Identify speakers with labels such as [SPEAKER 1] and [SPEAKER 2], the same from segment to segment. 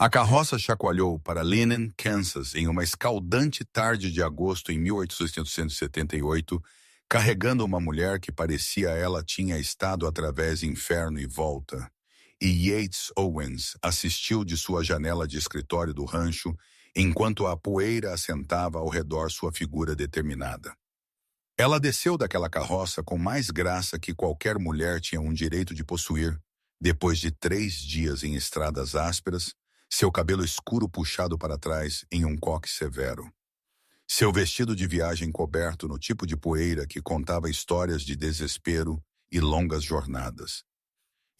[SPEAKER 1] A carroça chacoalhou para Lynn, Kansas, em uma escaldante tarde de agosto em 1878, carregando uma mulher que parecia ela tinha estado através inferno e volta. E Yates Owens assistiu de sua janela de escritório do rancho, enquanto a poeira assentava ao redor sua figura determinada. Ela desceu daquela carroça com mais graça que qualquer mulher tinha um direito de possuir, depois de 3 dias em estradas ásperas, seu cabelo escuro puxado para trás em um coque severo. Seu vestido de viagem coberto no tipo de poeira que contava histórias de desespero e longas jornadas.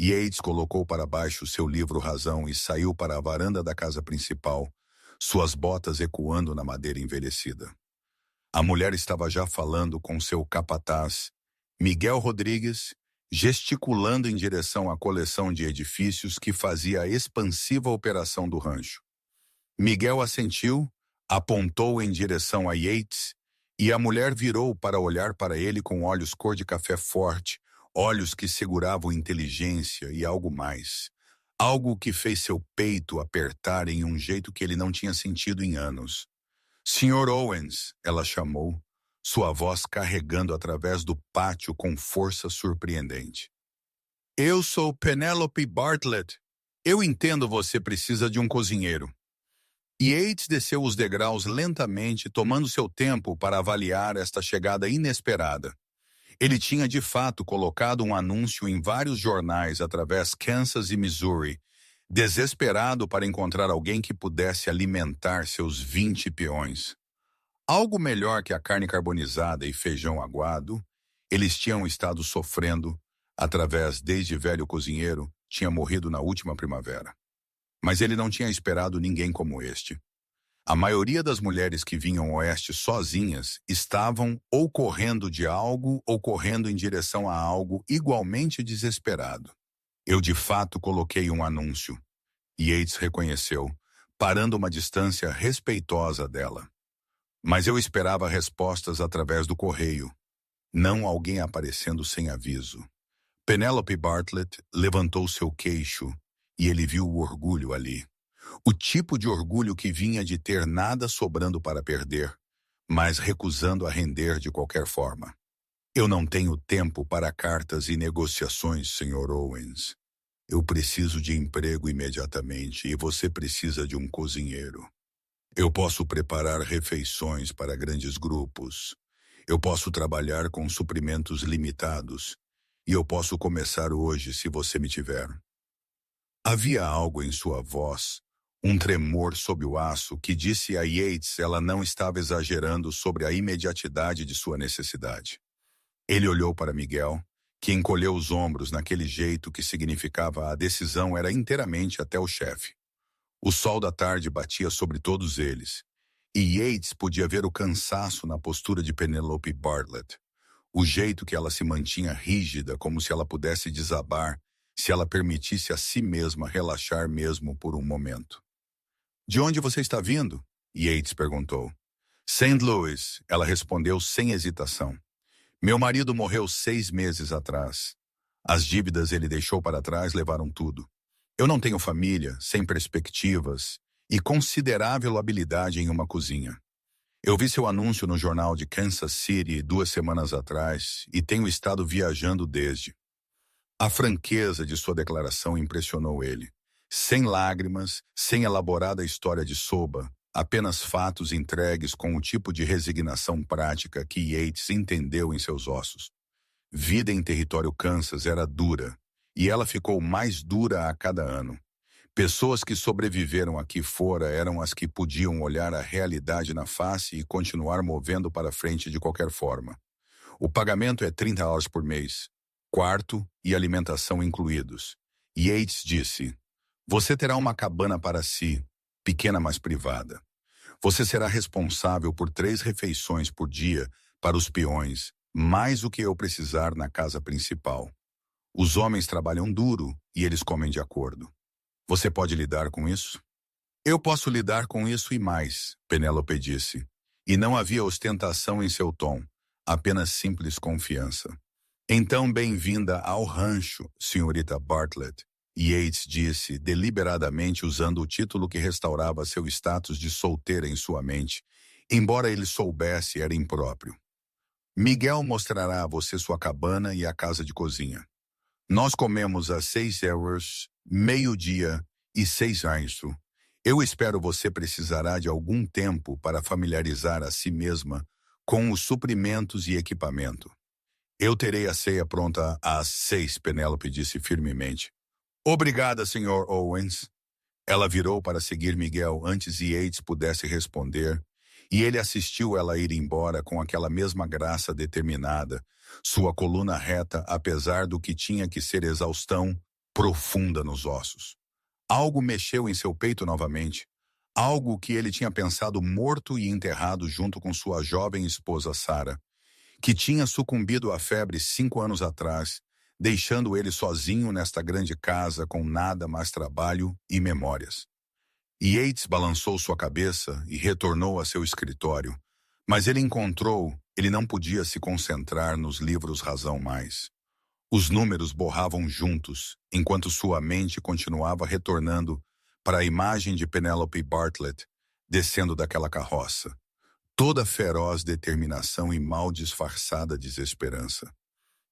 [SPEAKER 1] Yates colocou para baixo seu livro Razão e saiu para a varanda da casa principal, suas botas ecoando na madeira envelhecida. A mulher estava já falando com seu capataz, Miguel Rodrigues, gesticulando em direção à coleção de edifícios que fazia a expansiva operação do rancho. Miguel assentiu, apontou em direção a Yates, e a mulher virou para olhar para ele com olhos cor de café forte, olhos que seguravam inteligência e algo mais. Algo que fez seu peito apertar em um jeito que ele não tinha sentido em anos. Sr. Owens, ela chamou, sua voz carregando através do pátio com força surpreendente. Eu sou Penelope Bartlett. Eu entendo você precisa de um cozinheiro. Yates desceu os degraus lentamente, tomando seu tempo para avaliar esta chegada inesperada. Ele tinha de fato colocado um anúncio em vários jornais através Kansas e Missouri, desesperado para encontrar alguém que pudesse alimentar seus 20 peões. Algo melhor que a carne carbonizada e feijão aguado, eles tinham estado sofrendo, através desde velho cozinheiro, tinha morrido na última primavera. Mas ele não tinha esperado ninguém como este. A maioria das mulheres que vinham oeste sozinhas estavam ou correndo de algo ou correndo em direção a algo igualmente desesperado. Eu de fato coloquei um anúncio. Yates reconheceu, parando uma distância respeitosa dela. Mas eu esperava respostas através do correio, não alguém aparecendo sem aviso. Penelope Bartlett levantou seu queixo e ele viu o orgulho ali. O tipo de orgulho que vinha de ter nada sobrando para perder, mas recusando a render de qualquer forma. Eu não tenho tempo para cartas e negociações, Sr. Owens. Eu preciso de emprego imediatamente e você precisa de um cozinheiro. Eu posso preparar refeições para grandes grupos. Eu posso trabalhar com suprimentos limitados. E eu posso começar hoje se você me tiver. Havia algo em sua voz, um tremor sob o aço que disse a Yates ela não estava exagerando sobre a imediatidade de sua necessidade. Ele olhou para Miguel, que encolheu os ombros naquele jeito que significava a decisão era inteiramente até o chefe. O sol da tarde batia sobre todos eles, e Yates podia ver o cansaço na postura de Penelope Bartlett, o jeito que ela se mantinha rígida como se ela pudesse desabar se ela permitisse a si mesma relaxar mesmo por um momento. De onde você está vindo? Yates perguntou. St. Louis, ela respondeu sem hesitação. Meu marido morreu 6 meses atrás. As dívidas ele deixou para trás levaram tudo. Eu não tenho família, sem perspectivas e considerável habilidade em uma cozinha. Eu vi seu anúncio no jornal de Kansas City 2 semanas atrás e tenho estado viajando desde. A franqueza de sua declaração impressionou ele. Sem lágrimas, sem elaborada história de soba, apenas fatos entregues com o tipo de resignação prática que Yates entendeu em seus ossos. Vida em território Kansas era dura, e ela ficou mais dura a cada ano. Pessoas que sobreviveram aqui fora eram as que podiam olhar a realidade na face e continuar movendo para frente de qualquer forma. O pagamento é $30 por mês, quarto e alimentação incluídos. Yates disse, você terá uma cabana para si, pequena mas privada. Você será responsável por 3 refeições por dia para os peões, mais o que eu precisar na casa principal. Os homens trabalham duro e eles comem de acordo. Você pode lidar com isso? Eu posso lidar com isso e mais, Penélope disse. E não havia ostentação em seu tom, apenas simples confiança. Então, bem-vinda ao rancho, senhorita Bartlett. Yates disse, deliberadamente usando o título que restaurava seu status de solteira em sua mente, embora ele soubesse era impróprio. Miguel mostrará a você sua cabana e a casa de cozinha. Nós comemos às 6 horas, meio-dia e 6 horas. Eu espero você precisará de algum tempo para familiarizar a si mesma com os suprimentos e equipamento. Eu terei a ceia pronta às 6, Penélope disse firmemente. Obrigada, Sr. Owens. Ela virou para seguir Miguel antes Yates pudesse responder, e ele assistiu ela ir embora com aquela mesma graça determinada, sua coluna reta apesar do que tinha que ser exaustão profunda nos ossos. Algo mexeu em seu peito novamente, algo que ele tinha pensado morto e enterrado junto com sua jovem esposa Sarah, que tinha sucumbido à febre 5 anos atrás, deixando ele sozinho nesta grande casa com nada mais trabalho e memórias. Yates balançou sua cabeça e retornou a seu escritório, mas ele não podia se concentrar nos livros razão mais. Os números borravam juntos, enquanto sua mente continuava retornando para a imagem de Penelope Bartlett descendo daquela carroça, toda feroz determinação e mal disfarçada desesperança.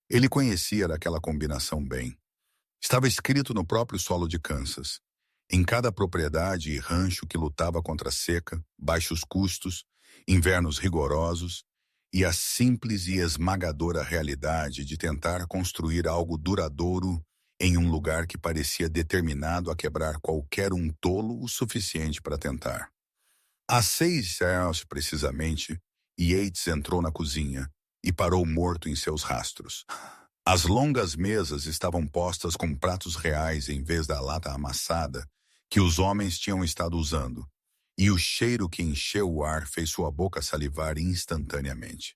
[SPEAKER 1] Ele conhecia aquela combinação bem. Estava escrito no próprio solo de Kansas. Em cada propriedade e rancho que lutava contra a seca, baixos custos, invernos rigorosos e a simples e esmagadora realidade de tentar construir algo duradouro em um lugar que parecia determinado a quebrar qualquer um tolo o suficiente para tentar. Às 6 horas, precisamente, Yates entrou na cozinha e parou morto em seus rastros. As longas mesas estavam postas com pratos reais em vez da lata amassada que os homens tinham estado usando, e o cheiro que encheu o ar fez sua boca salivar instantaneamente.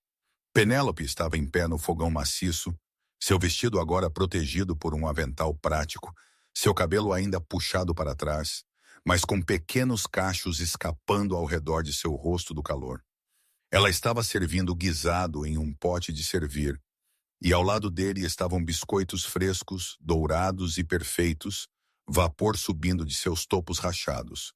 [SPEAKER 1] Penélope estava em pé no fogão maciço, seu vestido agora protegido por um avental prático, seu cabelo ainda puxado para trás, mas com pequenos cachos escapando ao redor de seu rosto do calor. Ela estava servindo guisado em um pote de servir, e ao lado dele estavam biscoitos frescos, dourados e perfeitos, vapor subindo de seus topos rachados.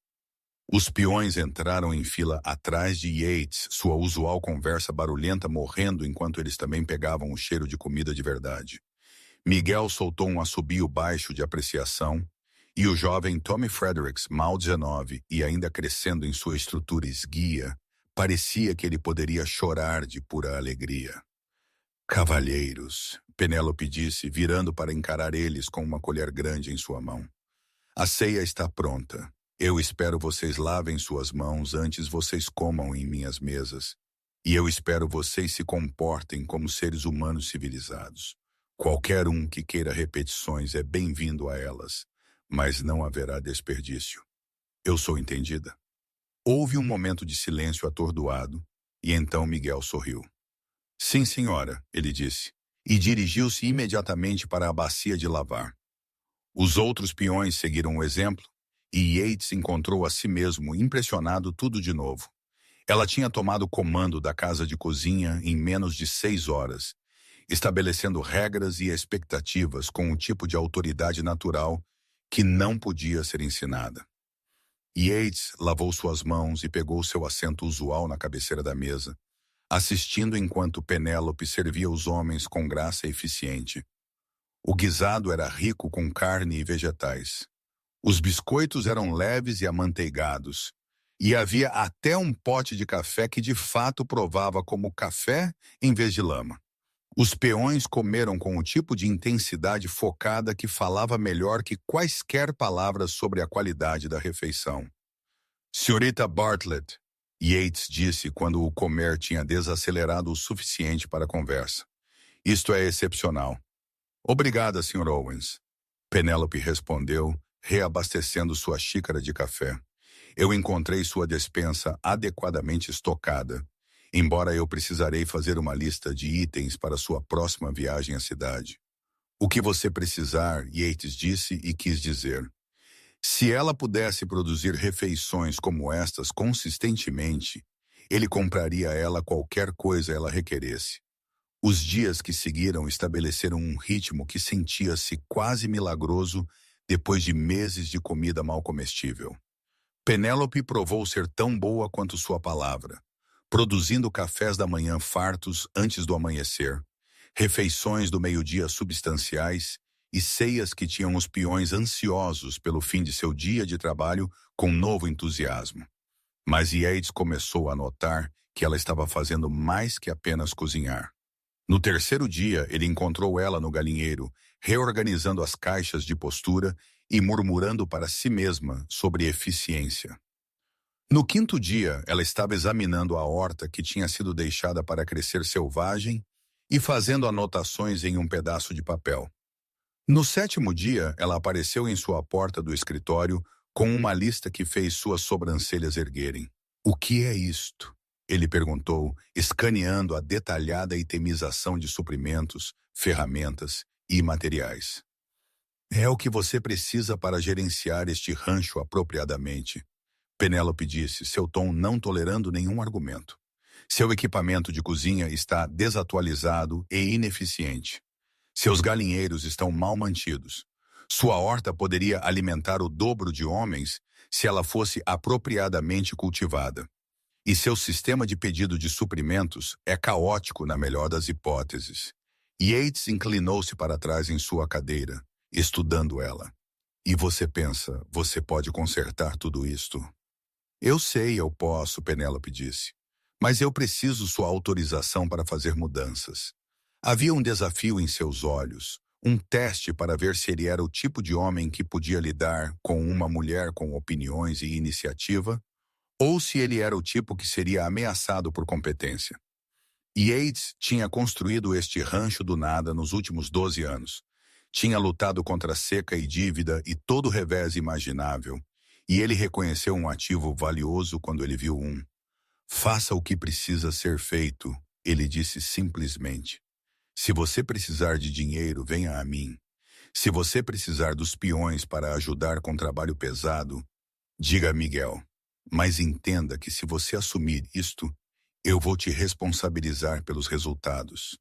[SPEAKER 1] Os peões entraram em fila atrás de Yates, sua usual conversa barulhenta morrendo enquanto eles também pegavam o cheiro de comida de verdade. Miguel soltou um assobio baixo de apreciação, e o jovem Tommy Fredericks, mal 19 e ainda crescendo em sua estrutura esguia, parecia que ele poderia chorar de pura alegria. Cavalheiros, Penélope disse, virando para encarar eles com uma colher grande em sua mão. A ceia está pronta. Eu espero vocês lavem suas mãos antes vocês comam em minhas mesas. E eu espero vocês se comportem como seres humanos civilizados. Qualquer um que queira repetições é bem-vindo a elas, mas não haverá desperdício. Eu sou entendida? Houve um momento de silêncio atordoado, e então Miguel sorriu. Sim, senhora, ele disse, e dirigiu-se imediatamente para a bacia de lavar. Os outros peões seguiram o exemplo, e Yates encontrou a si mesmo impressionado tudo de novo. Ela tinha tomado comando da casa de cozinha em menos de 6 horas, estabelecendo regras e expectativas com um tipo de autoridade natural que não podia ser ensinada. Yates lavou suas mãos e pegou seu assento usual na cabeceira da mesa, assistindo enquanto Penélope servia os homens com graça eficiente. O guisado era rico com carne e vegetais. Os biscoitos eram leves e amanteigados, e havia até um pote de café que de fato provava como café em vez de lama. Os peões comeram com o tipo de intensidade focada que falava melhor que quaisquer palavras sobre a qualidade da refeição. Senhorita Bartlett, Yates disse quando o comer tinha desacelerado o suficiente para a conversa. Isto é excepcional. Obrigada, Sr. Owens. Penélope respondeu, reabastecendo sua xícara de café. Eu encontrei sua despensa adequadamente estocada, embora eu precisarei fazer uma lista de itens para sua próxima viagem à cidade. O que você precisar, Yates disse e quis dizer. Se ela pudesse produzir refeições como estas consistentemente, ele compraria a ela qualquer coisa ela requeresse. Os dias que seguiram estabeleceram um ritmo que sentia-se quase milagroso depois de meses de comida mal comestível. Penélope provou ser tão boa quanto sua palavra, produzindo cafés da manhã fartos antes do amanhecer, refeições do meio-dia substanciais e ceias que tinham os peões ansiosos pelo fim de seu dia de trabalho com novo entusiasmo. Mas Yates começou a notar que ela estava fazendo mais que apenas cozinhar. No terceiro dia, ele encontrou ela no galinheiro, reorganizando as caixas de postura e murmurando para si mesma sobre eficiência. No quinto dia, ela estava examinando a horta que tinha sido deixada para crescer selvagem e fazendo anotações em um pedaço de papel. No sétimo dia, ela apareceu em sua porta do escritório com uma lista que fez suas sobrancelhas erguerem. "O que é isto?" ele perguntou, escaneando a detalhada itemização de suprimentos, ferramentas e materiais. "É o que você precisa para gerenciar este rancho apropriadamente", Penélope disse, seu tom não tolerando nenhum argumento. "Seu equipamento de cozinha está desatualizado e ineficiente. Seus galinheiros estão mal mantidos. Sua horta poderia alimentar o dobro de homens se ela fosse apropriadamente cultivada. E seu sistema de pedido de suprimentos é caótico na melhor das hipóteses." Yates inclinou-se para trás em sua cadeira, estudando ela. "E você pensa, você pode consertar tudo isto?" "Eu sei, eu posso", Penélope disse. "Mas eu preciso sua autorização para fazer mudanças." Havia um desafio em seus olhos, um teste para ver se ele era o tipo de homem que podia lidar com uma mulher com opiniões e iniciativa, ou se ele era o tipo que seria ameaçado por competência. Yates tinha construído este rancho do nada nos últimos 12 anos. Tinha lutado contra seca e dívida e todo o revés imaginável, e ele reconheceu um ativo valioso quando ele viu um. "Faça o que precisa ser feito", ele disse simplesmente. "Se você precisar de dinheiro, venha a mim. Se você precisar dos peões para ajudar com trabalho pesado, diga a Miguel. Mas entenda que se você assumir isto, eu vou te responsabilizar pelos resultados."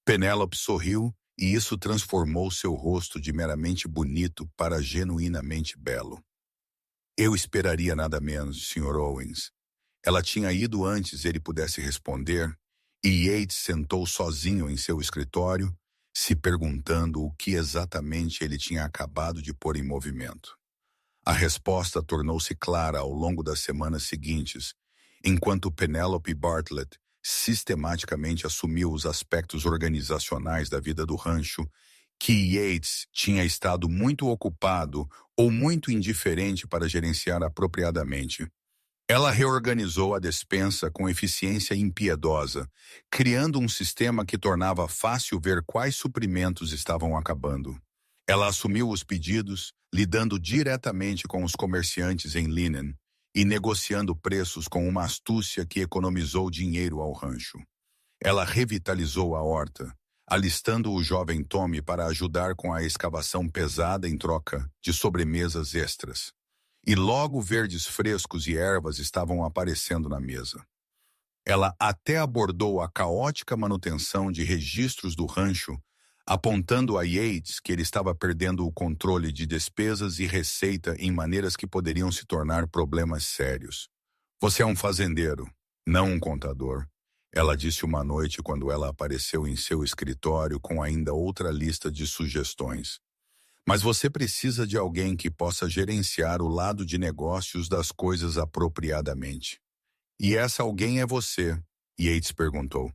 [SPEAKER 1] Penélope sorriu e isso transformou seu rosto de meramente bonito para genuinamente belo. "Eu esperaria nada menos, Sr. Owens." Ela tinha ido antes ele pudesse responder, e Yates sentou sozinho em seu escritório, se perguntando o que exatamente ele tinha acabado de pôr em movimento. A resposta tornou-se clara ao longo das semanas seguintes, enquanto Penélope Bartlett sistematicamente assumiu os aspectos organizacionais da vida do rancho, que Yates tinha estado muito ocupado ou muito indiferente para gerenciar apropriadamente. Ela reorganizou a despensa com eficiência impiedosa, criando um sistema que tornava fácil ver quais suprimentos estavam acabando. Ela assumiu os pedidos, lidando diretamente com os comerciantes em Linen e negociando preços com uma astúcia que economizou dinheiro ao rancho. Ela revitalizou a horta, alistando o jovem Tommy para ajudar com a escavação pesada em troca de sobremesas extras. E logo verdes frescos e ervas estavam aparecendo na mesa. Ela até abordou a caótica manutenção de registros do rancho, apontando a Yates que ele estava perdendo o controle de despesas e receita em maneiras que poderiam se tornar problemas sérios. "Você é um fazendeiro, não um contador", ela disse uma noite quando ela apareceu em seu escritório com ainda outra lista de sugestões. "Mas você precisa de alguém que possa gerenciar o lado de negócios das coisas apropriadamente." "E essa alguém é você?", Yates perguntou.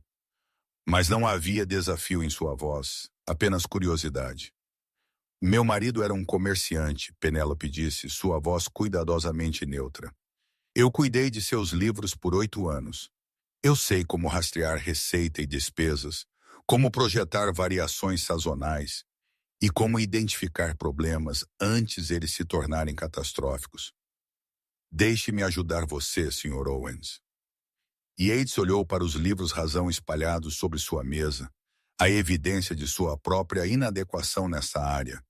[SPEAKER 1] Mas não havia desafio em sua voz, apenas curiosidade. "Meu marido era um comerciante", Penélope disse, sua voz cuidadosamente neutra. "Eu cuidei de seus livros por 8 anos. Eu sei como rastrear receita e despesas, como projetar variações sazonais, e como identificar problemas antes eles se tornarem catastróficos. Deixe-me ajudar você, Sr. Owens." Yates olhou para os livros razão espalhados sobre sua mesa, a evidência de sua própria inadequação nessa área,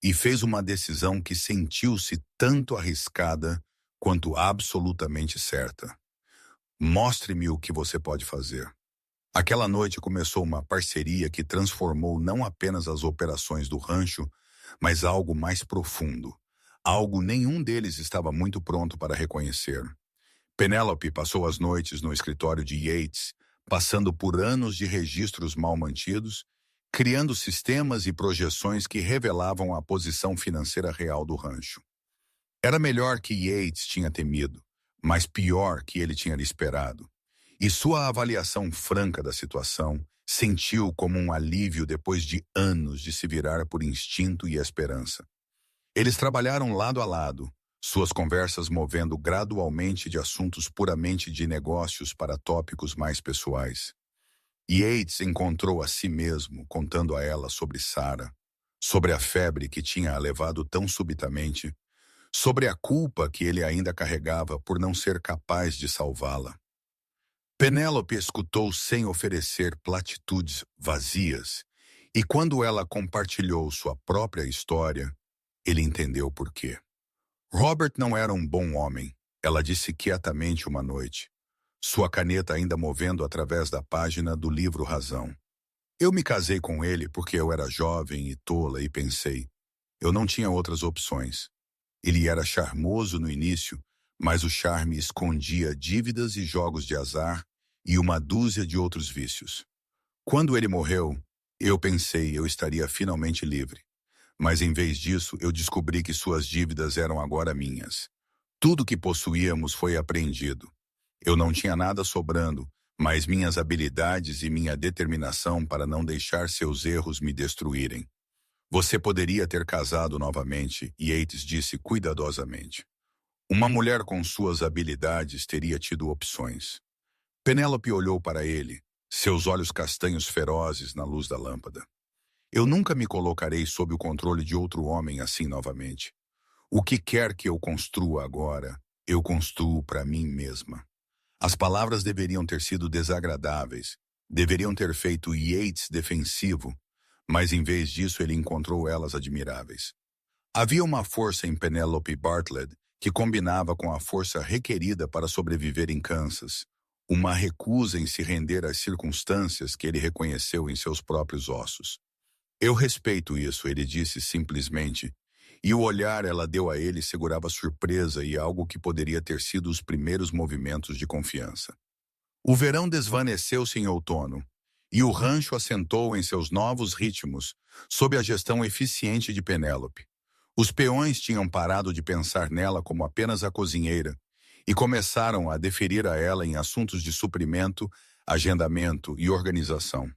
[SPEAKER 1] e fez uma decisão que sentiu-se tanto arriscada quanto absolutamente certa. "Mostre-me o que você pode fazer." Aquela noite começou uma parceria que transformou não apenas as operações do rancho, mas algo mais profundo. Algo nenhum deles estava muito pronto para reconhecer. Penélope passou as noites no escritório de Yates, passando por anos de registros mal mantidos, criando sistemas e projeções que revelavam a posição financeira real do rancho. Era melhor que Yates tinha temido, mas pior que ele tinha esperado. E sua avaliação franca da situação sentiu como um alívio depois de anos de se virar por instinto e esperança. Eles trabalharam lado a lado, suas conversas movendo gradualmente de assuntos puramente de negócios para tópicos mais pessoais. Yates encontrou a si mesmo contando a ela sobre Sarah, sobre a febre que tinha a levado tão subitamente, sobre a culpa que ele ainda carregava por não ser capaz de salvá-la. Penélope escutou sem oferecer platitudes vazias, e quando ela compartilhou sua própria história, ele entendeu por quê. Robert não era um bom homem, ela disse quietamente uma noite, sua caneta ainda movendo através da página do livro Razão. Eu me casei com ele porque eu era jovem e tola e pensei, eu não tinha outras opções. Ele era charmoso no início, mas o charme escondia dívidas e jogos de azar e uma dúzia de outros vícios. Quando ele morreu, eu pensei eu estaria finalmente livre. Mas em vez disso, eu descobri que suas dívidas eram agora minhas. Tudo que possuíamos foi apreendido. Eu não tinha nada sobrando, mas minhas habilidades e minha determinação para não deixar seus erros me destruírem. Você poderia ter casado novamente, Yates disse cuidadosamente. Uma mulher com suas habilidades teria tido opções. Penélope olhou para ele, seus olhos castanhos ferozes na luz da lâmpada. Eu nunca me colocarei sob o controle de outro homem assim novamente. O que quer que eu construa agora, eu construo para mim mesma. As palavras deveriam ter sido desagradáveis, deveriam ter feito Yates defensivo, mas em vez disso ele encontrou elas admiráveis. Havia uma força em Penélope Bartlett que combinava com a força requerida para sobreviver em Kansas, uma recusa em se render às circunstâncias que ele reconheceu em seus próprios ossos. Eu respeito isso, ele disse simplesmente, e o olhar ela deu a ele segurava surpresa e algo que poderia ter sido os primeiros movimentos de confiança. O verão desvaneceu-se em outono, e o rancho assentou em seus novos ritmos, sob a gestão eficiente de Penélope. Os peões tinham parado de pensar nela como apenas a cozinheira, e começaram a deferir a ela em assuntos de suprimento, agendamento e organização.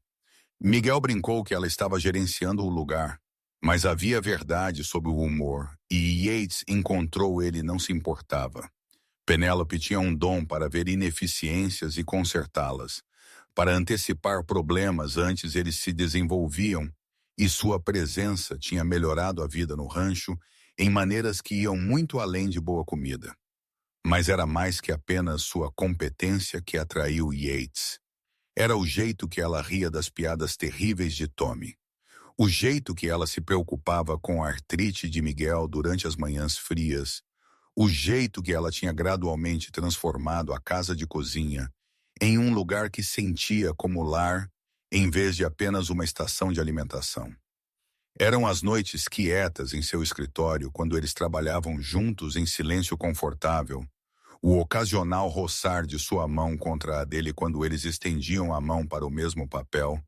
[SPEAKER 1] Miguel brincou que ela estava gerenciando o lugar, mas havia verdade sobre o humor, e Yates encontrou ele não se importava. Penélope tinha um dom para ver ineficiências e consertá-las, para antecipar problemas antes eles se desenvolviam, e sua presença tinha melhorado a vida no rancho em maneiras que iam muito além de boa comida. Mas era mais que apenas sua competência que atraiu Yates. Era o jeito que ela ria das piadas terríveis de Tommy. O jeito que ela se preocupava com a artrite de Miguel durante as manhãs frias. O jeito que ela tinha gradualmente transformado a casa de cozinha em um lugar que sentia como lar, em vez de apenas uma estação de alimentação. Eram as noites quietas em seu escritório quando eles trabalhavam juntos em silêncio confortável, o ocasional roçar de sua mão contra a dele quando eles estendiam a mão para o mesmo papel,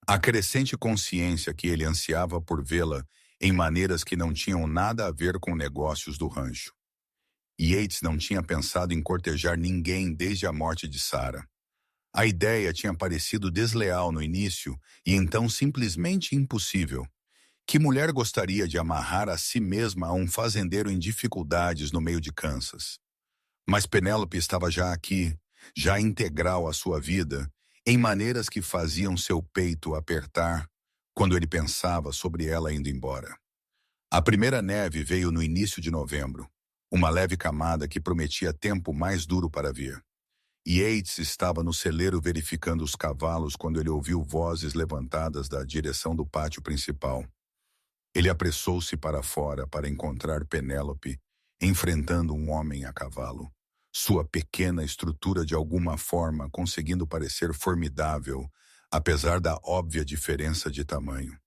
[SPEAKER 1] a crescente consciência que ele ansiava por vê-la em maneiras que não tinham nada a ver com negócios do rancho. Yates não tinha pensado em cortejar ninguém desde a morte de Sarah. A ideia tinha parecido desleal no início e então simplesmente impossível. Que mulher gostaria de amarrar a si mesma a um fazendeiro em dificuldades no meio de Kansas? Mas Penélope estava já aqui, já integral à sua vida, em maneiras que faziam seu peito apertar quando ele pensava sobre ela indo embora. A primeira neve veio no início de novembro, uma leve camada que prometia tempo mais duro para vir. Yates estava no celeiro verificando os cavalos quando ele ouviu vozes levantadas da direção do pátio principal. Ele apressou-se para fora para encontrar Penélope, enfrentando um homem a cavalo, sua pequena estrutura de alguma forma conseguindo parecer formidável, apesar da óbvia diferença de tamanho.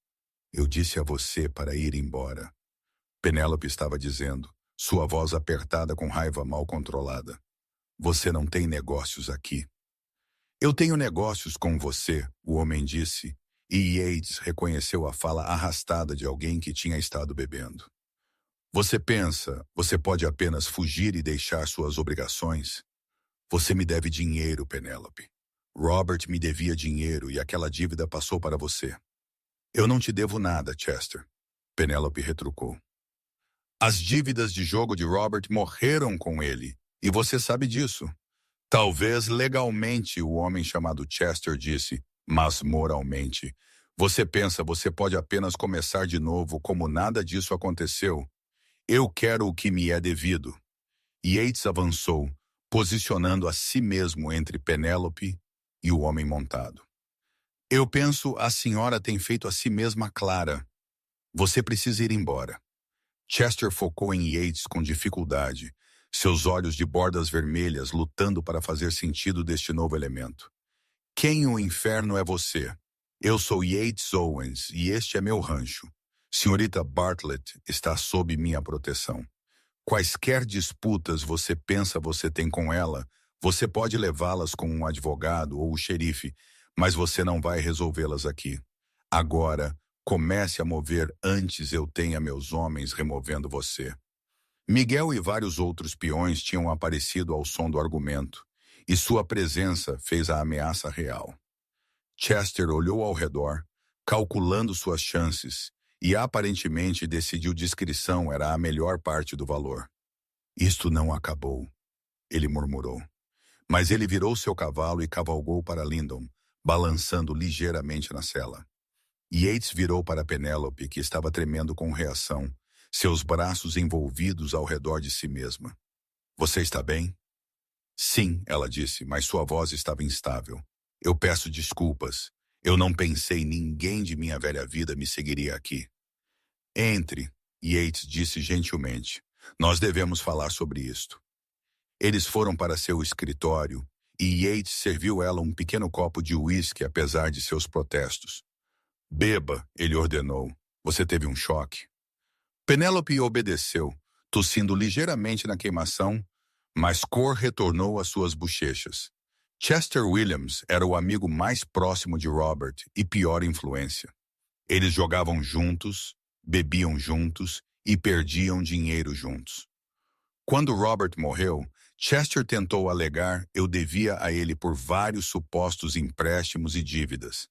[SPEAKER 1] Eu disse a você para ir embora. Penélope estava dizendo, sua voz apertada com raiva mal controlada. Você não tem negócios aqui. Eu tenho negócios com você, o homem disse, e Yates reconheceu a fala arrastada de alguém que tinha estado bebendo. Você pensa, você pode apenas fugir e deixar suas obrigações? Você me deve dinheiro, Penélope. Robert me devia dinheiro e aquela dívida passou para você. Eu não te devo nada, Chester. Penélope retrucou. As dívidas de jogo de Robert morreram com ele, e você sabe disso. Talvez legalmente, o homem chamado Chester disse, mas moralmente. Você pensa, você pode apenas começar de novo como nada disso aconteceu. Eu quero o que me é devido. Yates avançou, posicionando a si mesmo entre Penélope e o homem montado. Eu penso, a senhora tem feito a si mesma clara. Você precisa ir embora. Chester focou em Yates com dificuldade, seus olhos de bordas vermelhas lutando para fazer sentido deste novo elemento. Quem o inferno é você? Eu sou Yates Owens e este é meu rancho. Senhorita Bartlett está sob minha proteção. Quaisquer disputas você pensa você tem com ela, você pode levá-las com um advogado ou o xerife, mas você não vai resolvê-las aqui. Agora, comece a mover antes eu tenha meus homens removendo você. Miguel e vários outros peões tinham aparecido ao som do argumento, e sua presença fez a ameaça real. Chester olhou ao redor, calculando suas chances, e aparentemente decidiu discrição era a melhor parte do valor. Isto não acabou, ele murmurou. Mas ele virou seu cavalo e cavalgou para Lyndon, balançando ligeiramente na sela. Yates virou para Penélope, que estava tremendo com reação, seus braços envolvidos ao redor de si mesma. Você está bem? Sim, ela disse, mas sua voz estava instável. Eu peço desculpas. Eu não pensei ninguém de minha velha vida me seguiria aqui. Entre, Yates disse gentilmente. Nós devemos falar sobre isto. Eles foram para seu escritório e Yates serviu ela um pequeno copo de uísque apesar de seus protestos. Beba, ele ordenou. Você teve um choque. Penélope obedeceu, tossindo ligeiramente na queimação, mas cor retornou às suas bochechas. Chester Williams era o amigo mais próximo de Robert e pior influência. Eles jogavam juntos, bebiam juntos e perdiam dinheiro juntos. Quando Robert morreu, Chester tentou alegar eu devia a ele por vários supostos empréstimos e dívidas.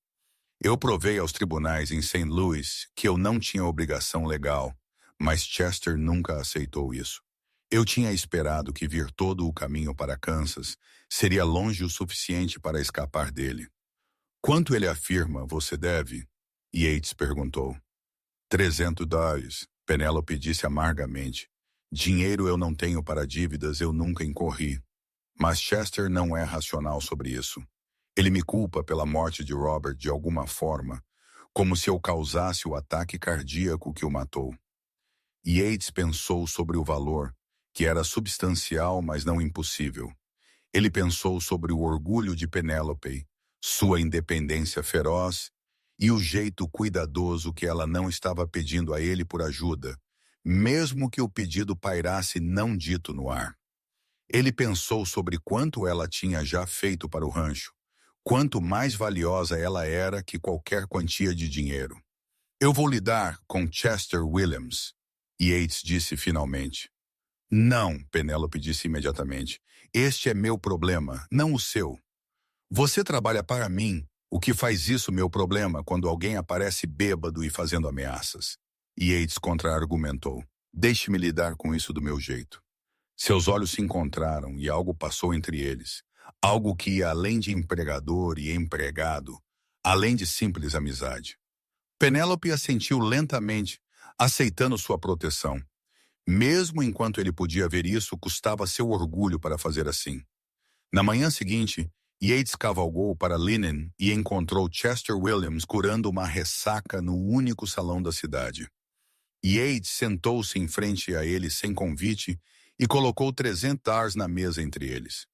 [SPEAKER 1] Eu provei aos tribunais em St. Louis que eu não tinha obrigação legal, mas Chester nunca aceitou isso. Eu tinha esperado que vir todo o caminho para Kansas seria longe o suficiente para escapar dele. Quanto ele afirma você deve? Yates perguntou. $300, Penélope disse amargamente. Dinheiro eu não tenho para dívidas, eu nunca incorri. Mas Chester não é racional sobre isso. Ele me culpa pela morte de Robert de alguma forma, como se eu causasse o ataque cardíaco que o matou. Yates pensou sobre o valor, que era substancial, mas não impossível. Ele pensou sobre o orgulho de Penélope, sua independência feroz e o jeito cuidadoso que ela não estava pedindo a ele por ajuda, mesmo que o pedido pairasse não dito no ar. Ele pensou sobre quanto ela tinha já feito para o rancho, quanto mais valiosa ela era que qualquer quantia de dinheiro. Eu vou lidar com Chester Williams, Yates disse finalmente. Não, Penélope disse imediatamente. Este é meu problema, não o seu. Você trabalha para mim, o que faz isso meu problema quando alguém aparece bêbado e fazendo ameaças. Yates contra-argumentou. Deixe-me lidar com isso do meu jeito. Seus olhos se encontraram e algo passou entre eles. Algo que ia além de empregador e empregado, além de simples amizade. Penélope assentiu lentamente, aceitando sua proteção. Mesmo enquanto ele podia ver isso, custava seu orgulho para fazer assim. Na manhã seguinte, Yates cavalgou para Lynn e encontrou Chester Williams curando uma ressaca no único salão da cidade. Yates sentou-se em frente a ele sem convite e colocou $300 na mesa entre eles.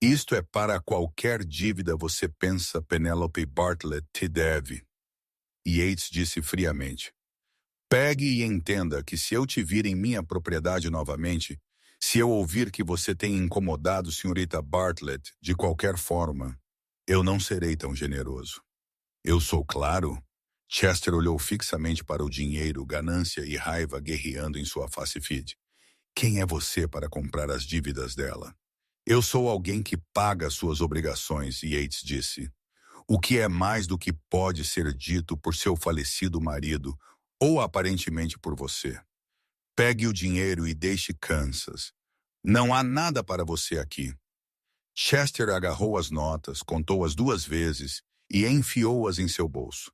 [SPEAKER 1] Isto é para qualquer dívida você pensa Penélope Bartlett te deve. Yates disse friamente. Pegue e entenda que se eu te vir em minha propriedade novamente, se eu ouvir que você tem incomodado senhorita Bartlett de qualquer forma, eu não serei tão generoso. Eu sou claro? Chester olhou fixamente para o dinheiro, ganância e raiva guerreando em sua face fide. Quem é você para comprar as dívidas dela? Eu sou alguém que paga suas obrigações, Yates disse. O que é mais do que pode ser dito por seu falecido marido, ou aparentemente por você. Pegue o dinheiro e deixe Kansas. Não há nada para você aqui. Chester agarrou as notas, contou-as 2 vezes e enfiou-as em seu bolso.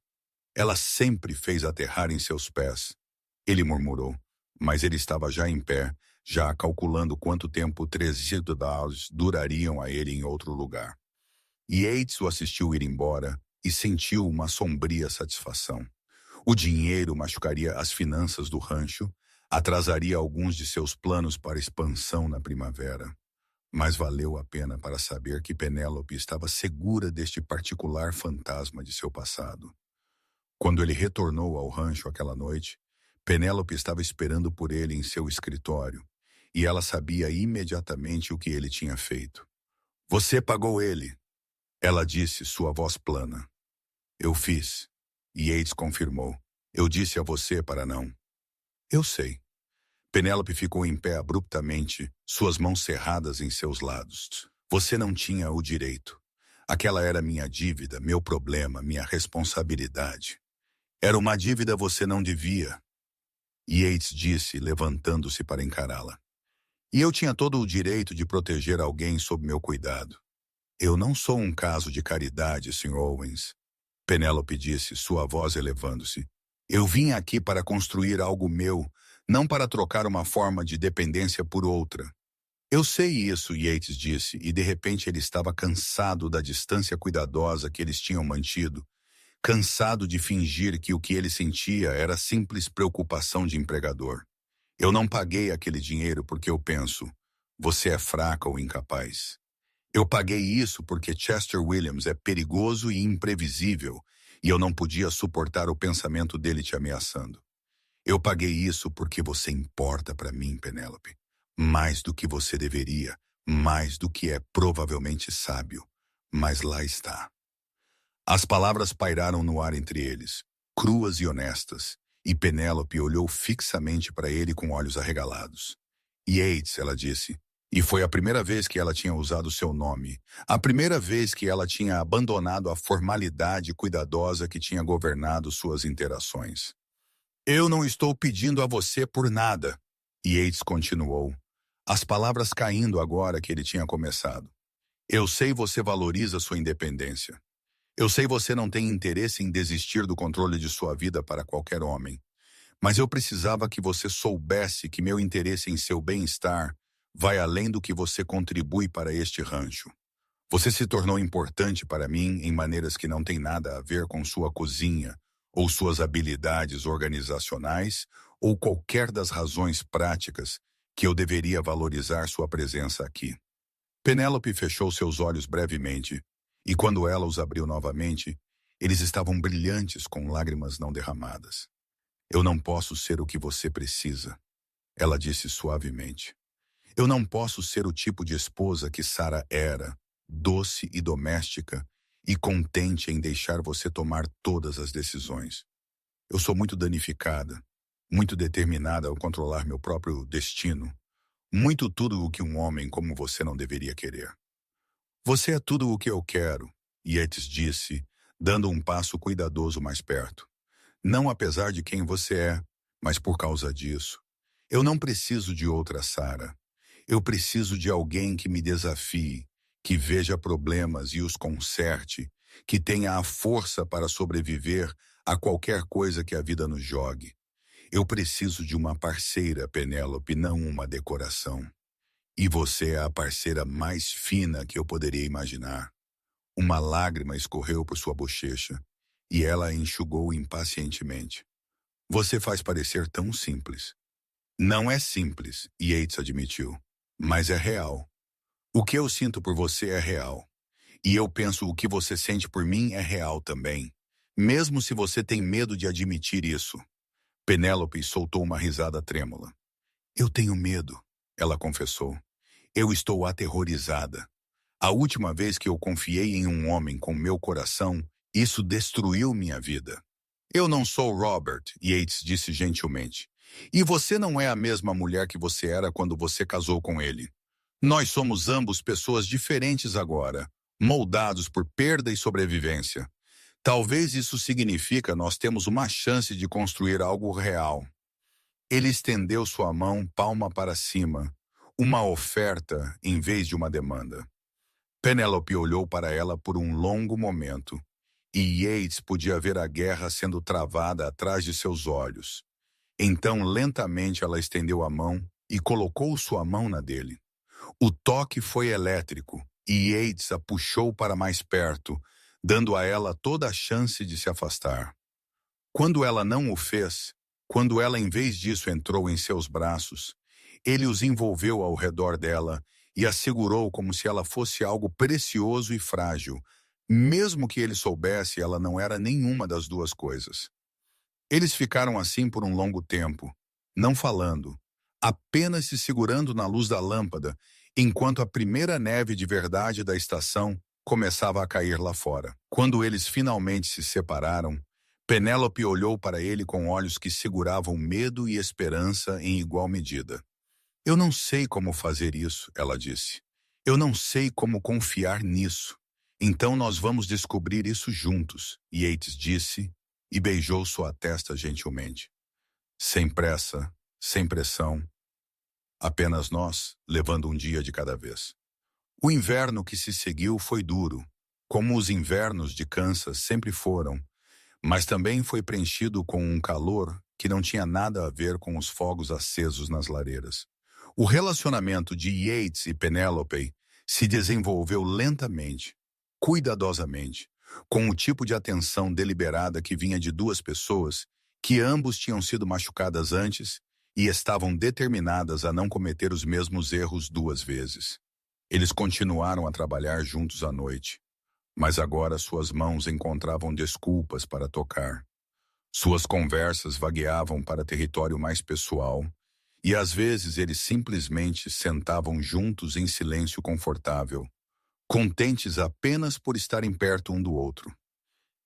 [SPEAKER 1] Ela sempre fez aterrar em seus pés. Ele murmurou, mas ele estava já em pé, já calculando quanto tempo $300 durariam a ele em outro lugar. Yates o assistiu ir embora e sentiu uma sombria satisfação. O dinheiro machucaria as finanças do rancho, atrasaria alguns de seus planos para expansão na primavera. Mas valeu a pena para saber que Penélope estava segura deste particular fantasma de seu passado. Quando ele retornou ao rancho aquela noite, Penélope estava esperando por ele em seu escritório, e ela sabia imediatamente o que ele tinha feito. Você pagou ele, ela disse, sua voz plana. Eu fiz. Yates confirmou. Eu disse a você para não. Eu sei. Penélope ficou em pé abruptamente, suas mãos cerradas em seus lados. Você não tinha o direito. Aquela era minha dívida, meu problema, minha responsabilidade. Era uma dívida você não devia. Yates disse, levantando-se para encará-la. E eu tinha todo o direito de proteger alguém sob meu cuidado. Eu não sou um caso de caridade, Sr. Owens. Penélope disse, sua voz elevando-se. Eu vim aqui para construir algo meu, não para trocar uma forma de dependência por outra. Eu sei isso, Yates disse, e de repente ele estava cansado da distância cuidadosa que eles tinham mantido, cansado de fingir que o que ele sentia era simples preocupação de empregador. Eu não paguei aquele dinheiro porque eu penso, você é fraca ou incapaz. Eu paguei isso porque Chester Williams é perigoso e imprevisível, e eu não podia suportar o pensamento dele te ameaçando. Eu paguei isso porque você importa para mim, Penélope. Mais do que você deveria, mais do que é provavelmente sábio. Mas lá está. As palavras pairaram no ar entre eles, cruas e honestas, e Penélope olhou fixamente para ele com olhos arregalados. Yates, ela disse, e foi a primeira vez que ela tinha usado seu nome, a primeira vez que ela tinha abandonado a formalidade cuidadosa que tinha governado suas interações. Eu não estou pedindo a você por nada, Yates continuou, as palavras caindo agora que ele tinha começado. Eu sei você valoriza sua independência. Eu sei você não tem interesse em desistir do controle de sua vida para qualquer homem. Mas eu precisava que você soubesse que meu interesse em seu bem-estar vai além do que você contribui para este rancho. Você se tornou importante para mim em maneiras que não têm nada a ver com sua cozinha, ou suas habilidades organizacionais, ou qualquer das razões práticas que eu deveria valorizar sua presença aqui. Penélope fechou seus olhos brevemente, e quando ela os abriu novamente, eles estavam brilhantes com lágrimas não derramadas. Eu não posso ser o que você precisa, ela disse suavemente. Eu não posso ser o tipo de esposa que Sarah era, doce e doméstica, e contente em deixar você tomar todas as decisões. Eu sou muito danificada, muito determinada ao controlar meu próprio destino, muito tudo o que um homem como você não deveria querer. Você é tudo o que eu quero, Yates disse, dando um passo cuidadoso mais perto. Não apesar de quem você é, mas por causa disso. Eu não preciso de outra Sarah. Eu preciso de alguém que me desafie, que veja problemas e os conserte, que tenha a força para sobreviver a qualquer coisa que a vida nos jogue. Eu preciso de uma parceira, Penélope, não uma decoração. E você é a parceira mais fina que eu poderia imaginar. Uma lágrima escorreu por sua bochecha, e ela a enxugou impacientemente. Você faz parecer tão simples. Não é simples, Yates admitiu, mas é real. O que eu sinto por você é real. E eu penso o que você sente por mim é real também. mesmo se você tem medo de admitir isso. Penélope soltou uma risada trêmula. Eu tenho medo, ela confessou. Eu estou aterrorizada. A última vez que eu confiei em um homem com meu coração, isso destruiu minha vida. Eu não sou Robert, Yates disse gentilmente. E você não é a mesma mulher que você era quando você casou com ele. Nós somos ambos pessoas diferentes agora, moldados por perda e sobrevivência. Talvez isso significa nós temos uma chance de construir algo real. Ele estendeu sua mão palma para cima, uma oferta em vez de uma demanda. Penélope olhou para ela por um longo momento, e Yates podia ver a guerra sendo travada atrás de seus olhos. Então, lentamente, ela estendeu a mão e colocou sua mão na dele. O toque foi elétrico, e Yates a puxou para mais perto, dando a ela toda a chance de se afastar. Quando ela não o fez, quando ela em vez disso entrou em seus braços, ele os envolveu ao redor dela e a segurou como se ela fosse algo precioso e frágil, mesmo que ele soubesse ela não era nenhuma das duas coisas. Eles ficaram assim por um longo tempo, não falando, apenas se segurando na luz da lâmpada, enquanto a primeira neve de verdade da estação começava a cair lá fora. Quando eles finalmente se separaram, Penélope olhou para ele com olhos que seguravam medo e esperança em igual medida. Eu não sei como fazer isso, ela disse. Eu não sei como confiar nisso. Então nós vamos descobrir isso juntos, Yates disse e beijou sua testa gentilmente. Sem pressa, sem pressão. Apenas nós, levando um dia de cada vez. O inverno que se seguiu foi duro, como os invernos de Kansas sempre foram, mas também foi preenchido com um calor que não tinha nada a ver com os fogos acesos nas lareiras. O relacionamento de Yates e Penélope se desenvolveu lentamente, cuidadosamente, com o tipo de atenção deliberada que vinha de duas pessoas que ambos tinham sido machucadas antes e estavam determinadas a não cometer os mesmos erros duas vezes. Eles continuaram a trabalhar juntos à noite, mas agora suas mãos encontravam desculpas para tocar. Suas conversas vagueavam para território mais pessoal, e às vezes eles simplesmente sentavam juntos em silêncio confortável, contentes apenas por estarem perto um do outro.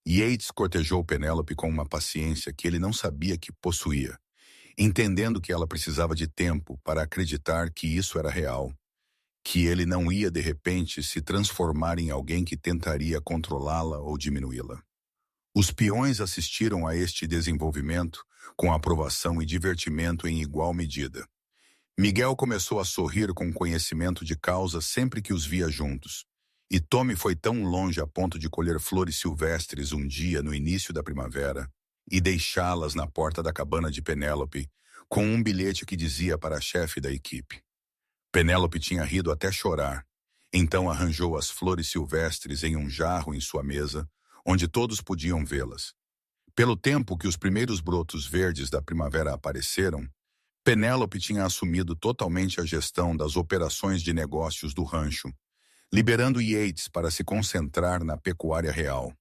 [SPEAKER 1] Yates cortejou Penélope com uma paciência que ele não sabia que possuía, entendendo que ela precisava de tempo para acreditar que isso era real, que ele não ia de repente se transformar em alguém que tentaria controlá-la ou diminuí-la. Os peões assistiram a este desenvolvimento com aprovação e divertimento em igual medida. Miguel começou a sorrir com conhecimento de causa sempre que os via juntos, e Tommy foi tão longe a ponto de colher flores silvestres um dia no início da primavera e deixá-las na porta da cabana de Penélope com um bilhete que dizia para a chefe da equipe. Penélope tinha rido até chorar, então arranjou as flores silvestres em um jarro em sua mesa, onde todos podiam vê-las. Pelo tempo que os primeiros brotos verdes da primavera apareceram, Penélope tinha assumido totalmente a gestão das operações de negócios do rancho, liberando Yates para se concentrar na pecuária real.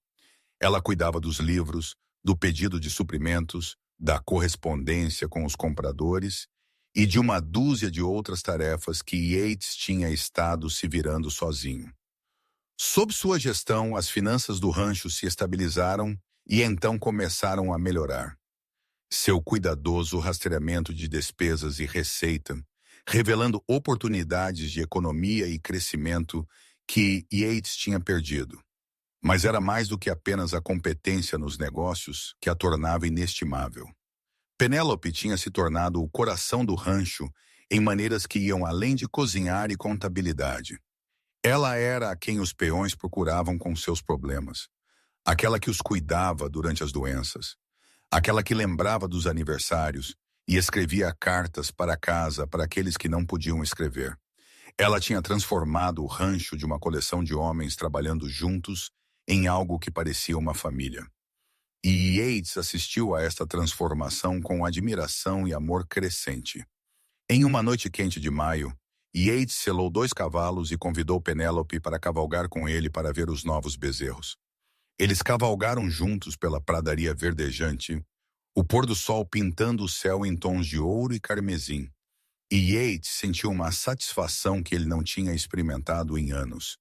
[SPEAKER 1] Ela cuidava dos livros, do pedido de suprimentos, da correspondência com os compradores e de uma dúzia de outras tarefas que Yates tinha estado se virando sozinho. Sob sua gestão, as finanças do rancho se estabilizaram e então começaram a melhorar. Seu cuidadoso rastreamento de despesas e receita, revelando oportunidades de economia e crescimento que Yates tinha perdido. Mas era mais do que apenas a competência nos negócios que a tornava inestimável. Penélope tinha se tornado o coração do rancho em maneiras que iam além de cozinhar e contabilidade. Ela era a quem os peões procuravam com seus problemas, aquela que os cuidava durante as doenças, aquela que lembrava dos aniversários e escrevia cartas para casa para aqueles que não podiam escrever. Ela tinha transformado o rancho de uma coleção de homens trabalhando juntos em algo que parecia uma família. E Yates assistiu a esta transformação com admiração e amor crescente. Em uma noite quente de maio, Yates selou 2 cavalos e convidou Penélope para cavalgar com ele para ver os novos bezerros. Eles cavalgaram juntos pela pradaria verdejante, o pôr do sol pintando o céu em tons de ouro e carmesim. E Yates sentiu uma satisfação que ele não tinha experimentado em anos.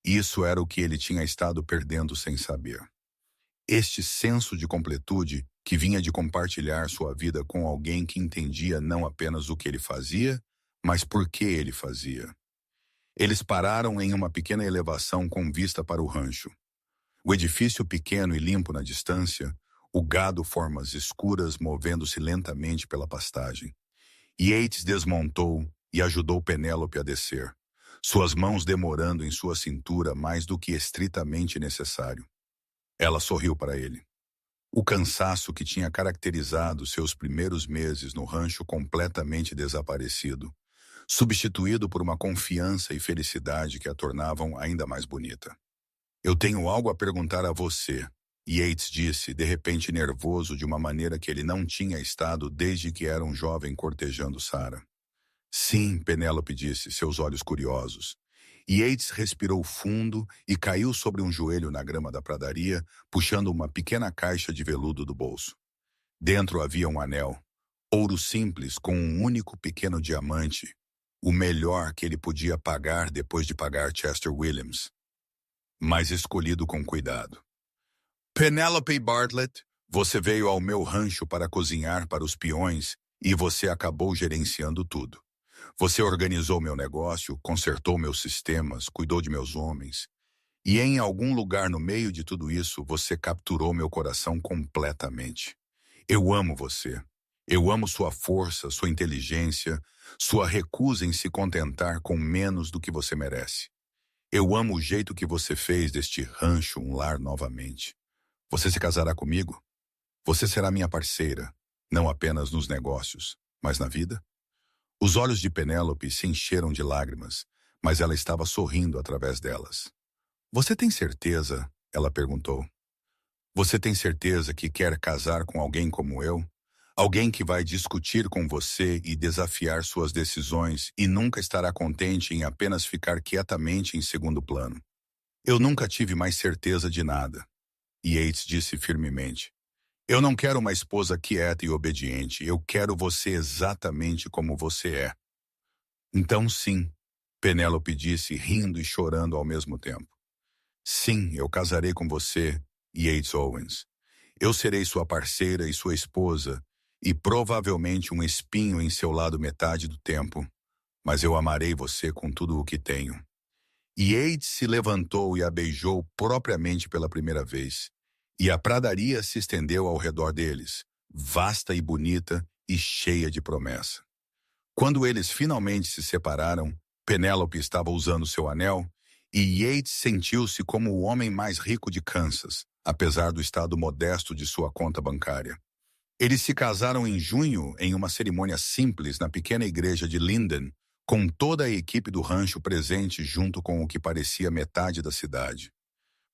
[SPEAKER 1] Isso era o que ele tinha estado perdendo sem saber. Este senso de completude que vinha de compartilhar sua vida com alguém que entendia não apenas o que ele fazia, mas por que ele fazia. Eles pararam em uma pequena elevação com vista para o rancho. O edifício pequeno e limpo na distância, o gado formas escuras movendo-se lentamente pela pastagem. Yates desmontou e ajudou Penélope a descer, suas mãos demorando em sua cintura mais do que estritamente necessário. Ela sorriu para ele. O cansaço que tinha caracterizado seus primeiros meses no rancho completamente desaparecido, substituído por uma confiança e felicidade que a tornavam ainda mais bonita. Eu tenho algo a perguntar a você, Yates disse, de repente nervoso de uma maneira que ele não tinha estado desde que era um jovem cortejando Sarah. Sim, Penélope disse, seus olhos curiosos. Yates respirou fundo e caiu sobre um joelho na grama da pradaria, puxando uma pequena caixa de veludo do bolso. Dentro havia um anel, ouro simples com um único pequeno diamante, o melhor que ele podia pagar depois de pagar Chester Williams, mas escolhido com cuidado. Penélope Bartlett, você veio ao meu rancho para cozinhar para os peões e você acabou gerenciando tudo. Você organizou meu negócio, consertou meus sistemas, cuidou de meus homens. E em algum lugar no meio de tudo isso, você capturou meu coração completamente. Eu amo você. Eu amo sua força, sua inteligência, sua recusa em se contentar com menos do que você merece. Eu amo o jeito que você fez deste rancho um lar novamente. Você se casará comigo? Você será minha parceira, não apenas nos negócios, mas na vida? Os olhos de Penélope se encheram de lágrimas, mas ela estava sorrindo através delas. Você tem certeza? Ela perguntou. Você tem certeza que quer casar com alguém como eu? Alguém que vai discutir com você e desafiar suas decisões e nunca estará contente em apenas ficar quietamente em segundo plano. Eu nunca tive mais certeza de nada. Yates disse firmemente. Eu não quero uma esposa quieta e obediente. Eu quero você exatamente como você é. Então sim, Penélope disse, rindo e chorando ao mesmo tempo. Sim, eu casarei com você, Yates Owens. Eu serei sua parceira e sua esposa, e provavelmente um espinho em seu lado metade do tempo, mas eu amarei você com tudo o que tenho. Yates se levantou e a beijou propriamente pela primeira vez, e a pradaria se estendeu ao redor deles, vasta e bonita e cheia de promessa. Quando eles finalmente se separaram, Penélope estava usando seu anel, e Yates sentiu-se como o homem mais rico de Kansas, apesar do estado modesto de sua conta bancária. Eles se casaram em junho em uma cerimônia simples na pequena igreja de Linden, com toda a equipe do rancho presente junto com o que parecia metade da cidade.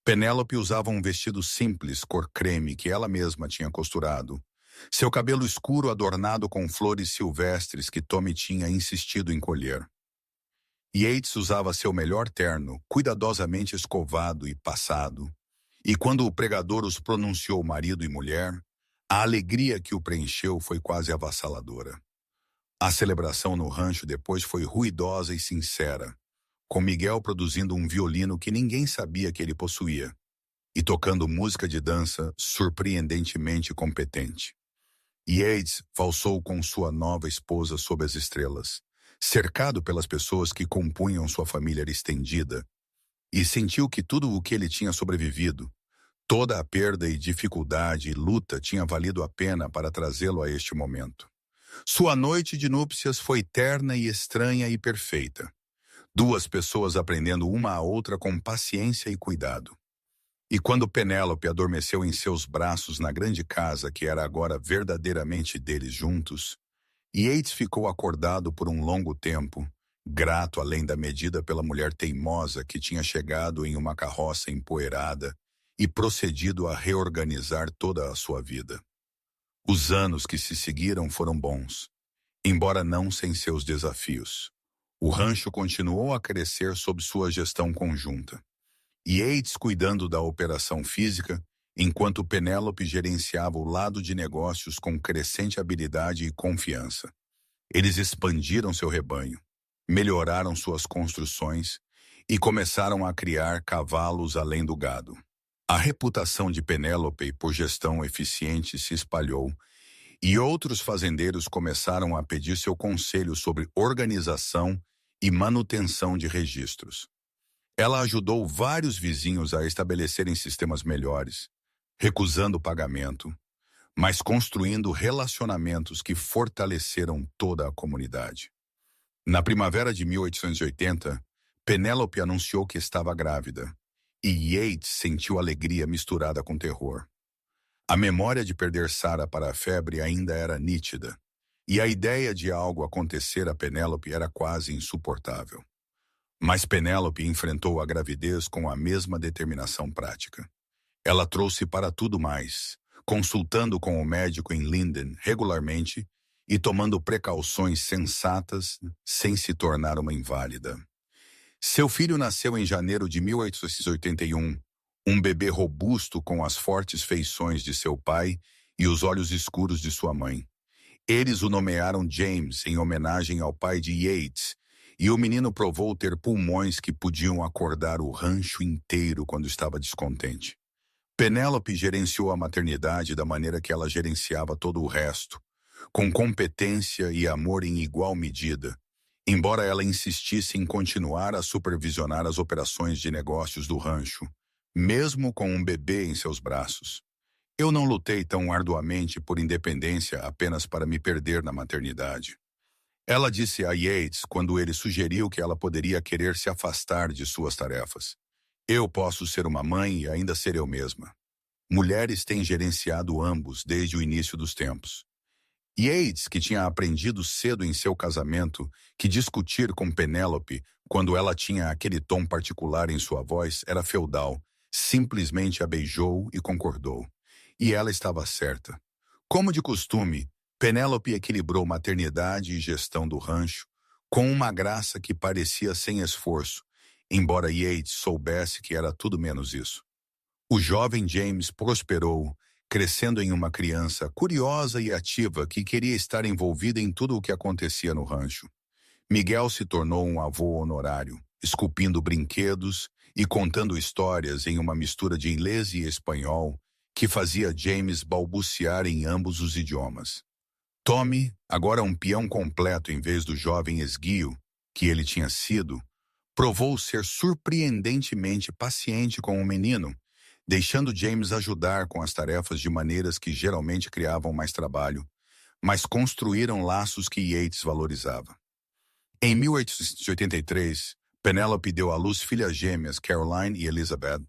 [SPEAKER 1] Penélope usava um vestido simples, cor creme, que ela mesma tinha costurado. Seu cabelo escuro adornado com flores silvestres que Tommy tinha insistido em colher. Yates usava seu melhor terno, cuidadosamente escovado e passado. E quando o pregador os pronunciou marido e mulher, a alegria que o preencheu foi quase avassaladora. A celebração no rancho depois foi ruidosa e sincera, com Miguel produzindo um violino que ninguém sabia que ele possuía, e tocando música de dança surpreendentemente competente. Yates valsou com sua nova esposa sob as estrelas, cercado pelas pessoas que compunham sua família estendida, e sentiu que tudo o que ele tinha sobrevivido, toda a perda e dificuldade e luta tinha valido a pena para trazê-lo a este momento. Sua noite de núpcias foi terna e estranha e perfeita. Duas pessoas aprendendo uma à outra com paciência e cuidado. E quando Penélope adormeceu em seus braços na grande casa que era agora verdadeiramente deles juntos, Yates ficou acordado por um longo tempo, grato além da medida pela mulher teimosa que tinha chegado em uma carroça empoeirada e procedido a reorganizar toda a sua vida. Os anos que se seguiram foram bons, embora não sem seus desafios. O rancho continuou a crescer sob sua gestão conjunta. Yates cuidando da operação física, enquanto Penélope gerenciava o lado de negócios com crescente habilidade e confiança. Eles expandiram seu rebanho, melhoraram suas construções e começaram a criar cavalos além do gado. A reputação de Penélope por gestão eficiente se espalhou e outros fazendeiros começaram a pedir seu conselho sobre organização e manutenção de registros. Ela ajudou vários vizinhos a estabelecerem sistemas melhores, recusando o pagamento, mas construindo relacionamentos que fortaleceram toda a comunidade. Na primavera de 1880, Penélope anunciou que estava grávida, e Yates sentiu alegria misturada com terror. A memória de perder Sarah para a febre ainda era nítida, e a ideia de algo acontecer a Penélope era quase insuportável. Mas Penélope enfrentou a gravidez com a mesma determinação prática. Ela trouxe para tudo mais, consultando com o médico em Linden regularmente e tomando precauções sensatas sem se tornar uma inválida. Seu filho nasceu em janeiro de 1881, um bebê robusto com as fortes feições de seu pai e os olhos escuros de sua mãe. Eles o nomearam James em homenagem ao pai de Yates, e o menino provou ter pulmões que podiam acordar o rancho inteiro quando estava descontente. Penélope gerenciou a maternidade da maneira que ela gerenciava todo o resto, com competência e amor em igual medida, embora ela insistisse em continuar a supervisionar as operações de negócios do rancho, mesmo com um bebê em seus braços. Eu não lutei tão arduamente por independência apenas para me perder na maternidade. Ela disse a Yates quando ele sugeriu que ela poderia querer se afastar de suas tarefas. Eu posso ser uma mãe e ainda ser eu mesma. Mulheres têm gerenciado ambos desde o início dos tempos. Yates, que tinha aprendido cedo em seu casamento que discutir com Penélope quando ela tinha aquele tom particular em sua voz era feudal, simplesmente a beijou e concordou. E ela estava certa. Como de costume, Penélope equilibrou maternidade e gestão do rancho com uma graça que parecia sem esforço, embora Yates soubesse que era tudo menos isso. O jovem James prosperou, crescendo em uma criança curiosa e ativa que queria estar envolvida em tudo o que acontecia no rancho. Miguel se tornou um avô honorário, esculpindo brinquedos e contando histórias em uma mistura de inglês e espanhol que fazia James balbuciar em ambos os idiomas. Tommy, agora um peão completo em vez do jovem esguio que ele tinha sido, provou ser surpreendentemente paciente com o menino, deixando James ajudar com as tarefas de maneiras que geralmente criavam mais trabalho, mas construíram laços que Yates valorizava. Em 1883, Penélope deu à luz filhas gêmeas Caroline e Elizabeth,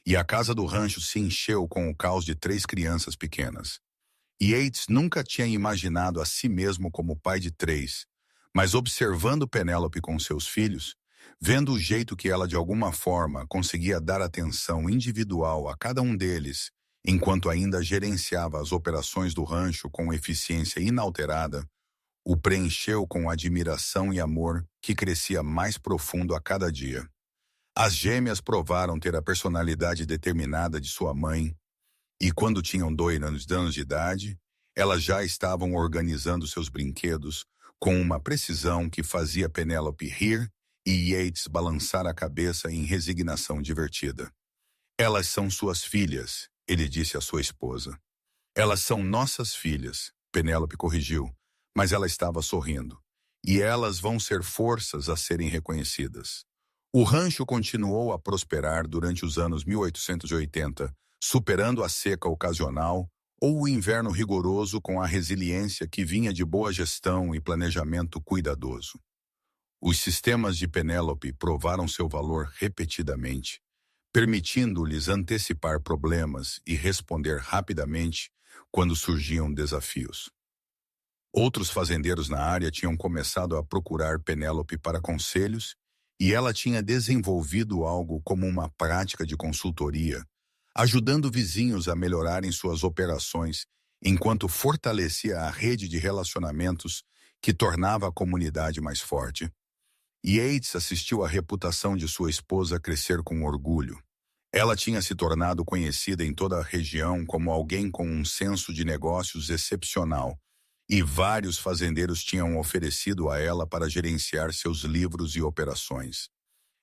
[SPEAKER 1] e a casa do rancho se encheu com o caos de 3 crianças pequenas. Yates nunca tinha imaginado a si mesmo como pai de 3, mas observando Penélope com seus filhos, vendo o jeito que ela de alguma forma conseguia dar atenção individual a cada um deles, enquanto ainda gerenciava as operações do rancho com eficiência inalterada, o preencheu com admiração e amor que crescia mais profundo a cada dia. As gêmeas provaram ter a personalidade determinada de sua mãe, e quando tinham 2 anos de idade, elas já estavam organizando seus brinquedos com uma precisão que fazia Penélope rir e Yates balançar a cabeça em resignação divertida. Elas são suas filhas, ele disse à sua esposa. Elas são nossas filhas, Penélope corrigiu, mas ela estava sorrindo. E elas vão ser forças a serem reconhecidas. O rancho continuou a prosperar durante os anos 1880, superando a seca ocasional ou o inverno rigoroso com a resiliência que vinha de boa gestão e planejamento cuidadoso. Os sistemas de Penélope provaram seu valor repetidamente, permitindo-lhes antecipar problemas e responder rapidamente quando surgiam desafios. Outros fazendeiros na área tinham começado a procurar Penélope para conselhos e ela tinha desenvolvido algo como uma prática de consultoria, ajudando vizinhos a melhorarem suas operações, enquanto fortalecia a rede de relacionamentos que tornava a comunidade mais forte. Yates assistiu a reputação de sua esposa crescer com orgulho. Ela tinha se tornado conhecida em toda a região como alguém com um senso de negócios excepcional, e vários fazendeiros tinham oferecido a ela para gerenciar seus livros e operações.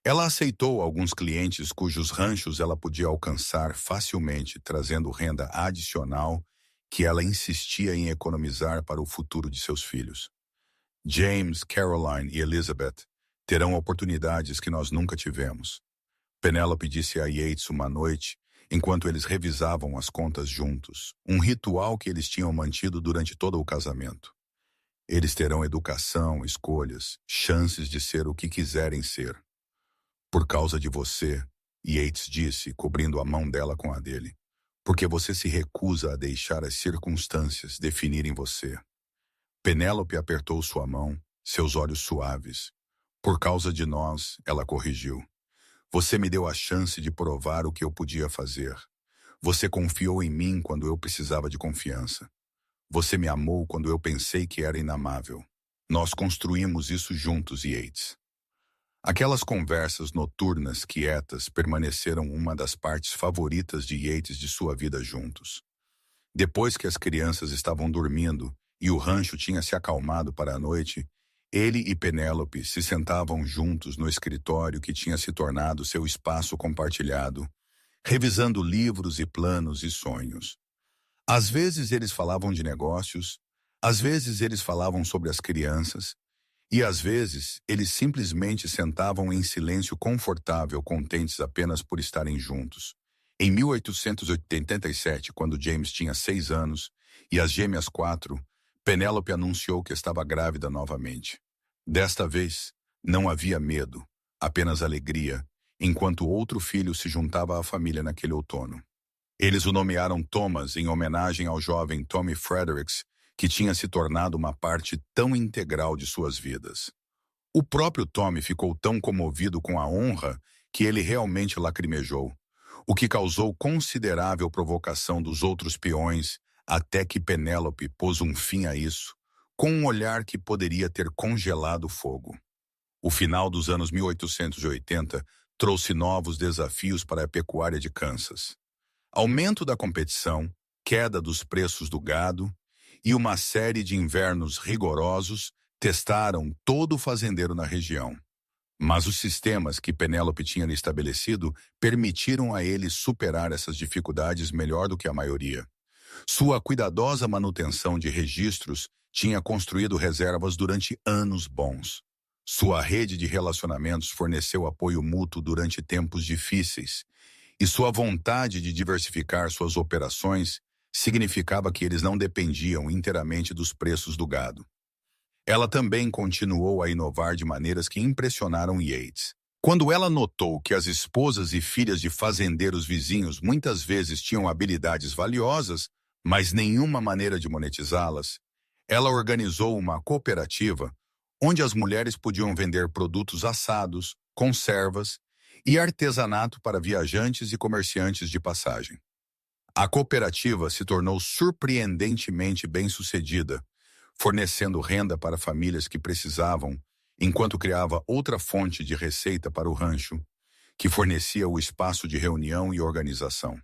[SPEAKER 1] Ela aceitou alguns clientes cujos ranchos ela podia alcançar facilmente, trazendo renda adicional que ela insistia em economizar para o futuro de seus filhos. James, Caroline e Elizabeth terão oportunidades que nós nunca tivemos. Penélope disse a Yates uma noite, enquanto eles revisavam as contas juntos, um ritual que eles tinham mantido durante todo o casamento. Eles terão educação, escolhas, chances de ser o que quiserem ser. Por causa de você, Yates disse, cobrindo a mão dela com a dele, porque você se recusa a deixar as circunstâncias definirem você. Penélope apertou sua mão, seus olhos suaves. Por causa de nós, ela corrigiu. Você me deu a chance de provar o que eu podia fazer. Você confiou em mim quando eu precisava de confiança. Você me amou quando eu pensei que era inamável. Nós construímos isso juntos, Yates. Aquelas conversas noturnas quietas permaneceram uma das partes favoritas de Yates de sua vida juntos. Depois que as crianças estavam dormindo e o rancho tinha se acalmado para a noite, ele e Penélope se sentavam juntos no escritório que tinha se tornado seu espaço compartilhado, revisando livros e planos e sonhos. Às vezes eles falavam de negócios, às vezes eles falavam sobre as crianças, e às vezes eles simplesmente sentavam em silêncio confortável, contentes apenas por estarem juntos. Em 1887, quando James tinha 6 anos e as gêmeas 4, Penélope anunciou que estava grávida novamente. Desta vez, não havia medo, apenas alegria, enquanto outro filho se juntava à família naquele outono. Eles o nomearam Thomas em homenagem ao jovem Tommy Fredericks, que tinha se tornado uma parte tão integral de suas vidas. O próprio Tommy ficou tão comovido com a honra que ele realmente lacrimejou, o que causou considerável provocação dos outros peões, até que Penélope pôs um fim a isso, com um olhar que poderia ter congelado o fogo. O final dos anos 1880 trouxe novos desafios para a pecuária de Kansas. Aumento da competição, queda dos preços do gado e uma série de invernos rigorosos testaram todo o fazendeiro na região. Mas os sistemas que Penélope tinha estabelecido permitiram a ele superar essas dificuldades melhor do que a maioria. Sua cuidadosa manutenção de registros tinha construído reservas durante anos bons. Sua rede de relacionamentos forneceu apoio mútuo durante tempos difíceis, e sua vontade de diversificar suas operações significava que eles não dependiam inteiramente dos preços do gado. Ela também continuou a inovar de maneiras que impressionaram Yates. Quando ela notou que as esposas e filhas de fazendeiros vizinhos muitas vezes tinham habilidades valiosas, mas nenhuma maneira de monetizá-las, ela organizou uma cooperativa onde as mulheres podiam vender produtos assados, conservas e artesanato para viajantes e comerciantes de passagem. A cooperativa se tornou surpreendentemente bem-sucedida, fornecendo renda para famílias que precisavam, enquanto criava outra fonte de receita para o rancho, que fornecia o espaço de reunião e organização.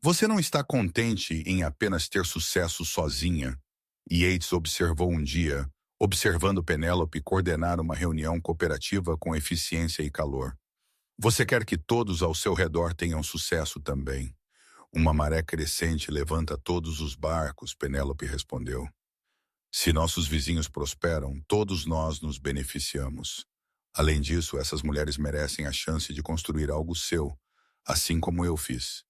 [SPEAKER 1] Você não está contente em apenas ter sucesso sozinha? Yates observou um dia, observando Penélope coordenar uma reunião cooperativa com eficiência e calor. Você quer que todos ao seu redor tenham sucesso também. Uma maré crescente levanta todos os barcos, Penélope respondeu. Se nossos vizinhos prosperam, todos nós nos beneficiamos. Além disso, essas mulheres merecem a chance de construir algo seu, assim como eu fiz.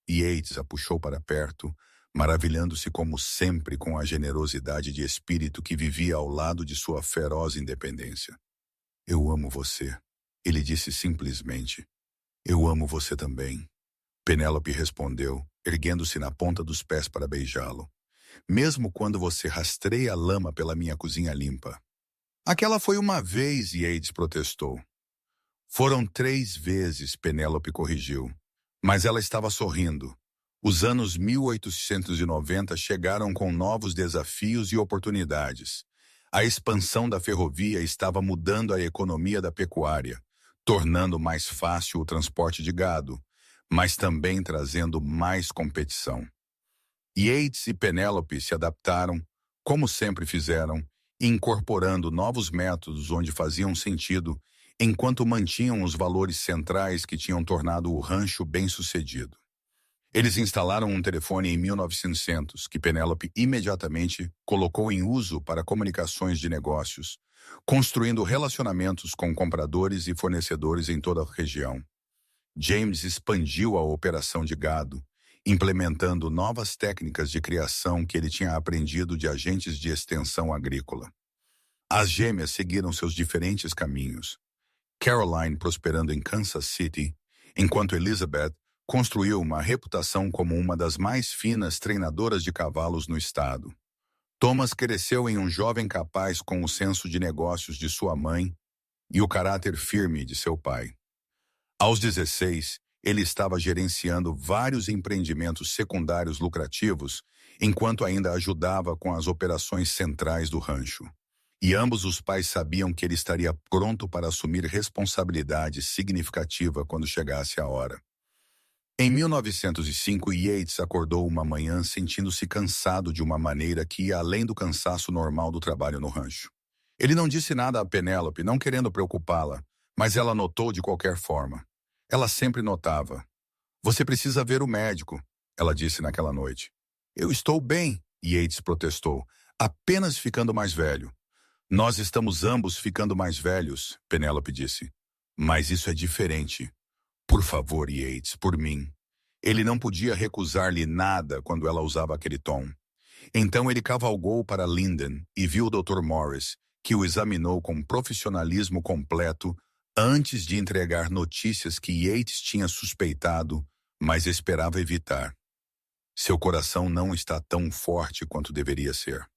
[SPEAKER 1] Yates a puxou para perto, maravilhando-se como sempre com a generosidade de espírito que vivia ao lado de sua feroz independência. Eu amo você, ele disse simplesmente. Eu amo você também. Penélope respondeu, erguendo-se na ponta dos pés para beijá-lo. Mesmo quando você rastreia a lama pela minha cozinha limpa. Aquela foi uma vez, Yates protestou. Foram 3 vezes, Penélope corrigiu. Mas ela estava sorrindo. Os anos 1890 chegaram com novos desafios e oportunidades. A expansão da ferrovia estava mudando a economia da pecuária, tornando mais fácil o transporte de gado, mas também trazendo mais competição. Yates e Penélope se adaptaram, como sempre fizeram, incorporando novos métodos onde faziam sentido, enquanto mantinham os valores centrais que tinham tornado o rancho bem-sucedido. Eles instalaram um telefone em 1900, que Penélope imediatamente colocou em uso para comunicações de negócios, construindo relacionamentos com compradores e fornecedores em toda a região. James expandiu a operação de gado, implementando novas técnicas de criação que ele tinha aprendido de agentes de extensão agrícola. As gêmeas seguiram seus diferentes caminhos. Caroline prosperando em Kansas City, enquanto Elizabeth construiu uma reputação como uma das mais finas treinadoras de cavalos no estado. Thomas cresceu em um jovem capaz com o senso de negócios de sua mãe e o caráter firme de seu pai. Aos 16, ele estava gerenciando vários empreendimentos secundários lucrativos, enquanto ainda ajudava com as operações centrais do rancho. E ambos os pais sabiam que ele estaria pronto para assumir responsabilidade significativa quando chegasse a hora. Em 1905, Yates acordou uma manhã sentindo-se cansado de uma maneira que ia além do cansaço normal do trabalho no rancho. Ele não disse nada a Penélope, não querendo preocupá-la, mas ela notou de qualquer forma. Ela sempre notava. "Você precisa ver o médico", ela disse naquela noite. "Eu estou bem", Yates protestou, "apenas ficando mais velho." "Nós estamos ambos ficando mais velhos", Penélope disse. "Mas isso é diferente. Por favor, Yates, por mim." Ele não podia recusar-lhe nada quando ela usava aquele tom. Então ele cavalgou para Linden e viu o Dr. Morris, que o examinou com profissionalismo completo antes de entregar notícias que Yates tinha suspeitado, mas esperava evitar. "Seu coração não está tão forte quanto deveria ser."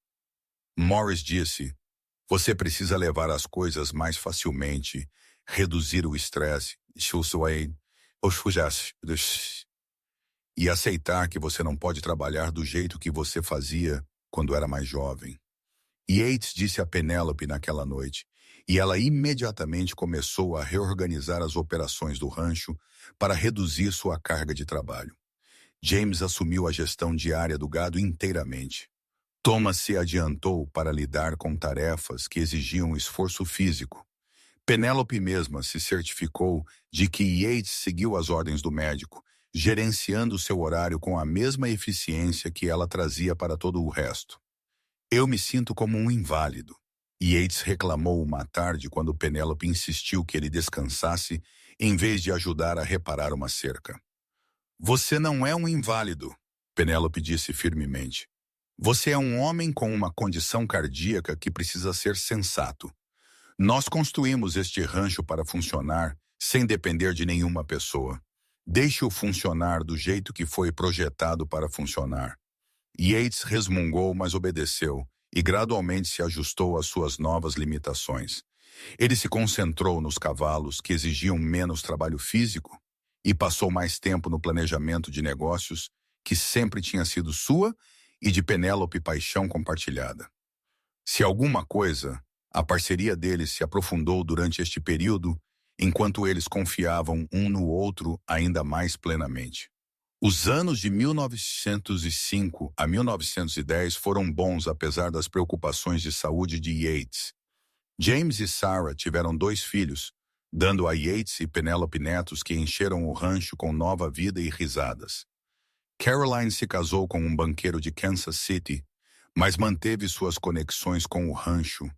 [SPEAKER 1] Morris disse, "Você precisa levar as coisas mais facilmente, reduzir o estresse, e aceitar que você não pode trabalhar do jeito que você fazia quando era mais jovem." Yates disse a Penélope naquela noite, e ela imediatamente começou a reorganizar as operações do rancho para reduzir sua carga de trabalho. James assumiu a gestão diária do gado inteiramente. Thomas se adiantou para lidar com tarefas que exigiam esforço físico. Penélope mesma se certificou de que Yates seguiu as ordens do médico, gerenciando seu horário com a mesma eficiência que ela trazia para todo o resto. "Eu me sinto como um inválido", Yates reclamou uma tarde quando Penélope insistiu que ele descansasse em vez de ajudar a reparar uma cerca. "Você não é um inválido", Penélope disse firmemente. "Você é um homem com uma condição cardíaca que precisa ser sensato. Nós construímos este rancho para funcionar sem depender de nenhuma pessoa. Deixe-o funcionar do jeito que foi projetado para funcionar." Yates resmungou, mas obedeceu, e gradualmente se ajustou às suas novas limitações. Ele se concentrou nos cavalos, que exigiam menos trabalho físico, e passou mais tempo no planejamento de negócios, que sempre tinha sido sua e de Penélope paixão compartilhada. Se alguma coisa, a parceria deles se aprofundou durante este período, enquanto eles confiavam um no outro ainda mais plenamente. Os anos de 1905 a 1910 foram bons apesar das preocupações de saúde de Yates. James e Sarah tiveram 2 filhos, dando a Yates e Penélope netos que encheram o rancho com nova vida e risadas. Caroline se casou com um banqueiro de Kansas City, mas manteve suas conexões com o rancho,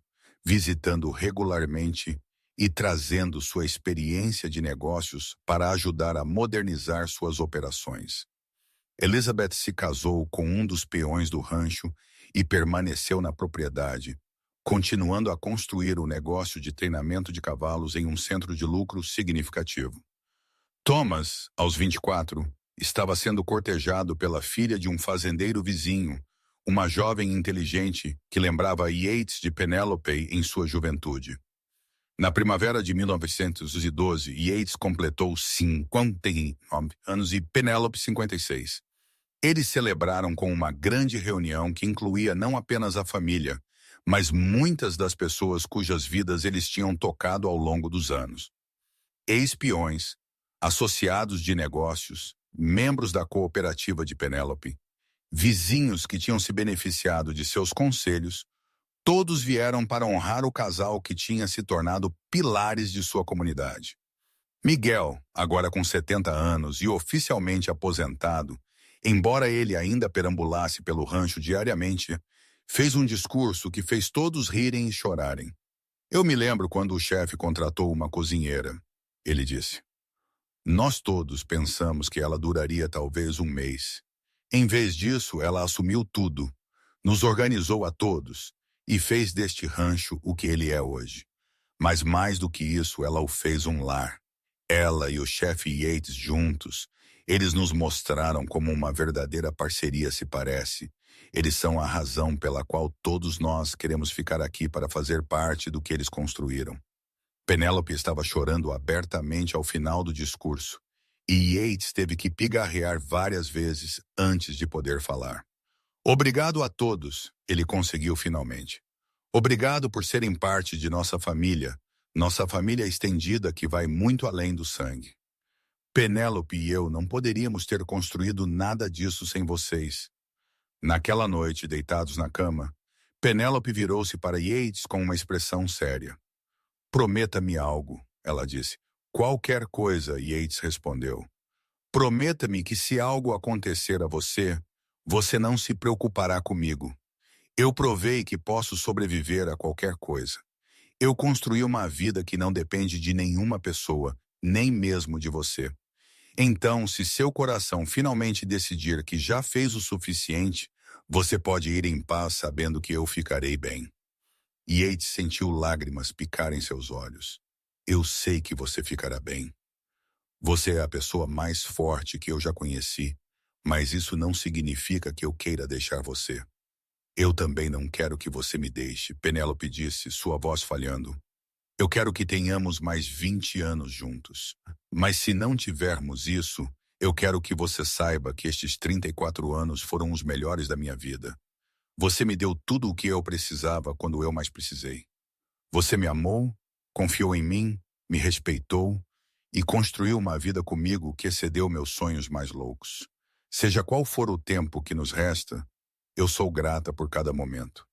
[SPEAKER 1] visitando regularmente e trazendo sua experiência de negócios para ajudar a modernizar suas operações. Elizabeth se casou com um dos peões do rancho e permaneceu na propriedade, continuando a construir o negócio de treinamento de cavalos em um centro de lucro significativo. Thomas, aos 24, estava sendo cortejado pela filha de um fazendeiro vizinho, uma jovem inteligente que lembrava Yates de Penélope em sua juventude. Na primavera de 1912, Yates completou 59 anos e Penélope 56. Eles celebraram com uma grande reunião que incluía não apenas a família, mas muitas das pessoas cujas vidas eles tinham tocado ao longo dos anos. Ex-peões, associados de negócios, membros da cooperativa de Penélope, vizinhos que tinham se beneficiado de seus conselhos, todos vieram para honrar o casal que tinha se tornado pilares de sua comunidade. Miguel, agora com 70 anos e oficialmente aposentado, embora ele ainda perambulasse pelo rancho diariamente, fez um discurso que fez todos rirem e chorarem. Eu me lembro quando o chefe contratou uma cozinheira. Ele disse: "Nós todos pensamos que ela duraria talvez um mês. Em vez disso, ela assumiu tudo, nos organizou a todos e fez deste rancho o que ele é hoje. Mas mais do que isso, ela o fez um lar. Ela e o chefe Yates juntos, eles nos mostraram como uma verdadeira parceria se parece. Eles são a razão pela qual todos nós queremos ficar aqui para fazer parte do que eles construíram." Penélope estava chorando abertamente ao final do discurso, e Yates teve que pigarrear várias vezes antes de poder falar. "Obrigado a todos", ele conseguiu finalmente. "Obrigado por serem parte de nossa família estendida que vai muito além do sangue. Penélope e eu não poderíamos ter construído nada disso sem vocês." Naquela noite, deitados na cama, Penélope virou-se para Yates com uma expressão séria. "Prometa-me algo", ela disse. "Qualquer coisa", Yates respondeu. "Prometa-me que se algo acontecer a você, você não se preocupará comigo. Eu provei que posso sobreviver a qualquer coisa. Eu construí uma vida que não depende de nenhuma pessoa, nem mesmo de você. Então, se seu coração finalmente decidir que já fez o suficiente, você pode ir em paz sabendo que eu ficarei bem." Yates sentiu lágrimas picarem seus olhos. "Eu sei que você ficará bem. Você é a pessoa mais forte que eu já conheci, mas isso não significa que eu queira deixar você." "Eu também não quero que você me deixe", Penélope disse, sua voz falhando. "Eu quero que tenhamos mais 20 anos juntos. Mas se não tivermos isso, eu quero que você saiba que estes 34 anos foram os melhores da minha vida. Você me deu tudo o que eu precisava quando eu mais precisei. Você me amou, confiou em mim, me respeitou e construiu uma vida comigo que excedeu meus sonhos mais loucos. Seja qual for o tempo que nos resta, eu sou grata por cada momento."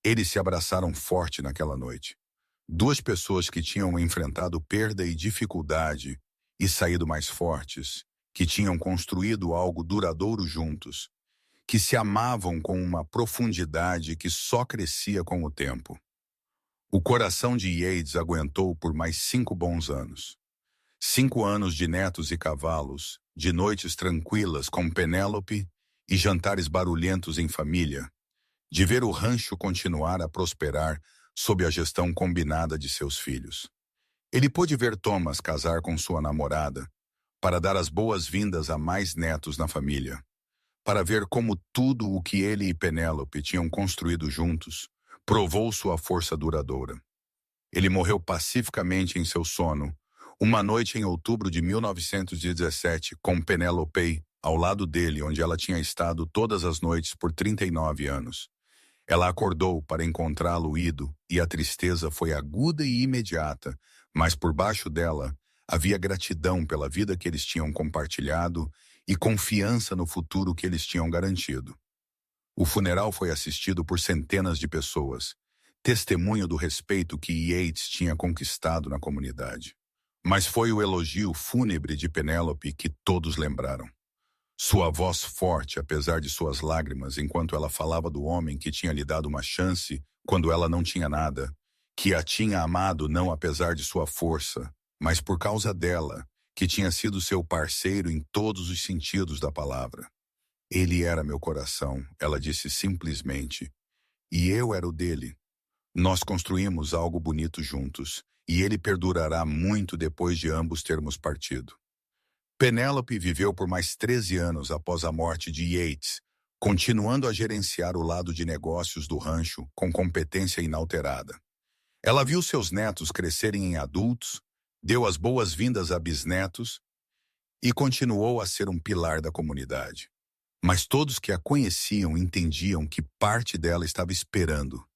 [SPEAKER 1] Eles se abraçaram forte naquela noite. Duas pessoas que tinham enfrentado perda e dificuldade e saído mais fortes, que tinham construído algo duradouro juntos, que se amavam com uma profundidade que só crescia com o tempo. O coração de Yates aguentou por mais 5 bons anos. 5 anos de netos e cavalos, de noites tranquilas com Penélope e jantares barulhentos em família, de ver o rancho continuar a prosperar sob a gestão combinada de seus filhos. Ele pôde ver Thomas casar com sua namorada, para dar as boas-vindas a mais netos na família, para ver como tudo o que ele e Penélope tinham construído juntos provou sua força duradoura. Ele morreu pacificamente em seu sono, uma noite em outubro de 1917, com Penélope ao lado dele, onde ela tinha estado todas as noites por 39 anos. Ela acordou para encontrá-lo ido, e a tristeza foi aguda e imediata, mas por baixo dela havia gratidão pela vida que eles tinham compartilhado e confiança no futuro que eles tinham garantido. O funeral foi assistido por centenas de pessoas, testemunho do respeito que Yates tinha conquistado na comunidade. Mas foi o elogio fúnebre de Penélope que todos lembraram. Sua voz forte, apesar de suas lágrimas, enquanto ela falava do homem que tinha lhe dado uma chance quando ela não tinha nada, que a tinha amado não apesar de sua força, mas por causa dela, que tinha sido seu parceiro em todos os sentidos da palavra. "Ele era meu coração", ela disse simplesmente, "e eu era o dele. Nós construímos algo bonito juntos, e ele perdurará muito depois de ambos termos partido." Penélope viveu por mais 13 anos após a morte de Yates, continuando a gerenciar o lado de negócios do rancho com competência inalterada. Ela viu seus netos crescerem em adultos, deu as boas-vindas a bisnetos e continuou a ser um pilar da comunidade. Mas todos que a conheciam entendiam que parte dela estava esperando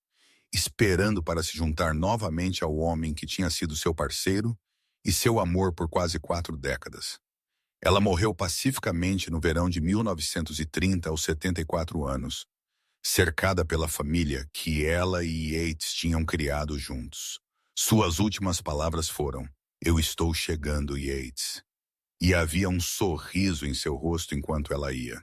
[SPEAKER 1] para se juntar novamente ao homem que tinha sido seu parceiro e seu amor por quase 4 décadas. Ela morreu pacificamente no verão de 1930 aos 74 anos, cercada pela família que ela e Yates tinham criado juntos. Suas últimas palavras foram: "Eu estou chegando, Yates." E havia um sorriso em seu rosto enquanto ela ia.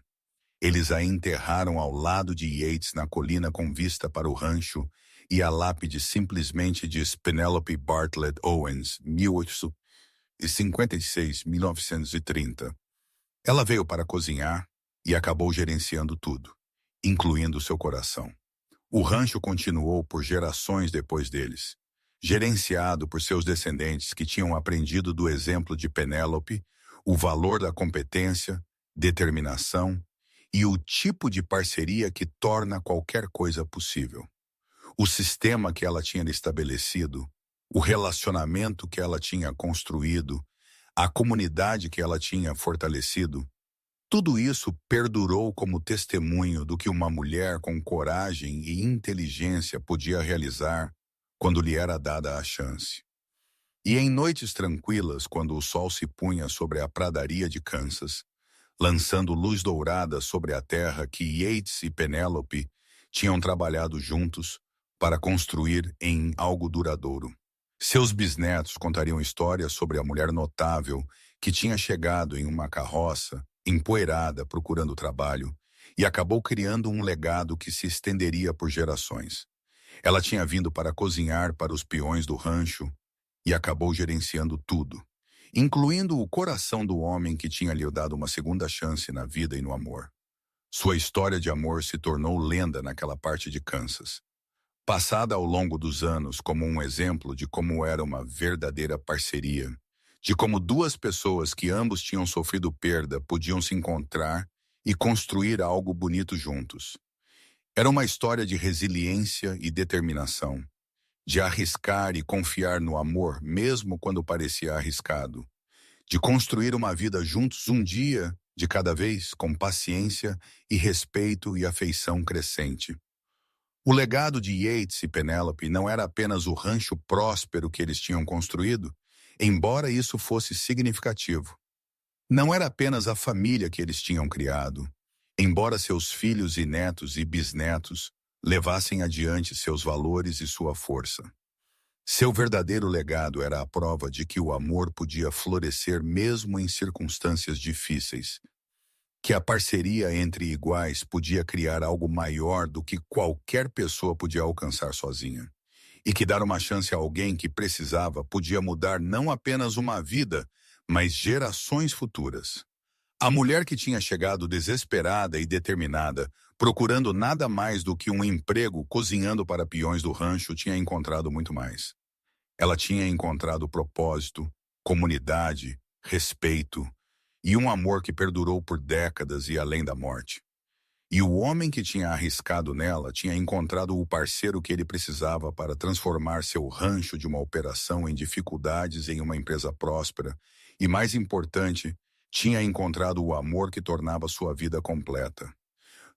[SPEAKER 1] Eles a enterraram ao lado de Yates na colina com vista para o rancho, e a lápide simplesmente diz Penelope Bartlett Owens, 1856-1930. Ela veio para cozinhar e acabou gerenciando tudo, incluindo seu coração. O rancho continuou por gerações depois deles, gerenciado por seus descendentes que tinham aprendido do exemplo de Penélope o valor da competência, determinação e o tipo de parceria que torna qualquer coisa possível. O sistema que ela tinha estabelecido, o relacionamento que ela tinha construído, a comunidade que ela tinha fortalecido, tudo isso perdurou como testemunho do que uma mulher com coragem e inteligência podia realizar quando lhe era dada a chance. E em noites tranquilas, quando o sol se punha sobre a pradaria de Kansas, lançando luz dourada sobre a terra que Yates e Penélope tinham trabalhado juntos para construir em algo duradouro. Seus bisnetos contariam histórias sobre a mulher notável que tinha chegado em uma carroça, empoeirada, procurando trabalho, e acabou criando um legado que se estenderia por gerações. Ela tinha vindo para cozinhar para os peões do rancho e acabou gerenciando tudo, incluindo o coração do homem que tinha lhe dado uma segunda chance na vida e no amor. Sua história de amor se tornou lenda naquela parte de Kansas, passada ao longo dos anos como um exemplo de como era uma verdadeira parceria, de como duas pessoas que ambos tinham sofrido perda podiam se encontrar e construir algo bonito juntos. Era uma história de resiliência e determinação, de arriscar e confiar no amor mesmo quando parecia arriscado, de construir uma vida juntos um dia de cada vez, com paciência e respeito e afeição crescente. O legado de Yates e Penélope não era apenas o rancho próspero que eles tinham construído, embora isso fosse significativo. Não era apenas a família que eles tinham criado, embora seus filhos e netos e bisnetos levassem adiante seus valores e sua força. Seu verdadeiro legado era a prova de que o amor podia florescer mesmo em circunstâncias difíceis, que a parceria entre iguais podia criar algo maior do que qualquer pessoa podia alcançar sozinha, e que dar uma chance a alguém que precisava podia mudar não apenas uma vida, mas gerações futuras. A mulher que tinha chegado desesperada e determinada, procurando nada mais do que um emprego cozinhando para peões do rancho, tinha encontrado muito mais. Ela tinha encontrado propósito, comunidade, respeito e um amor que perdurou por décadas e além da morte. E o homem que tinha arriscado nela tinha encontrado o parceiro que ele precisava para transformar seu rancho de uma operação em dificuldades em uma empresa próspera e, mais importante, tinha encontrado o amor que tornava sua vida completa.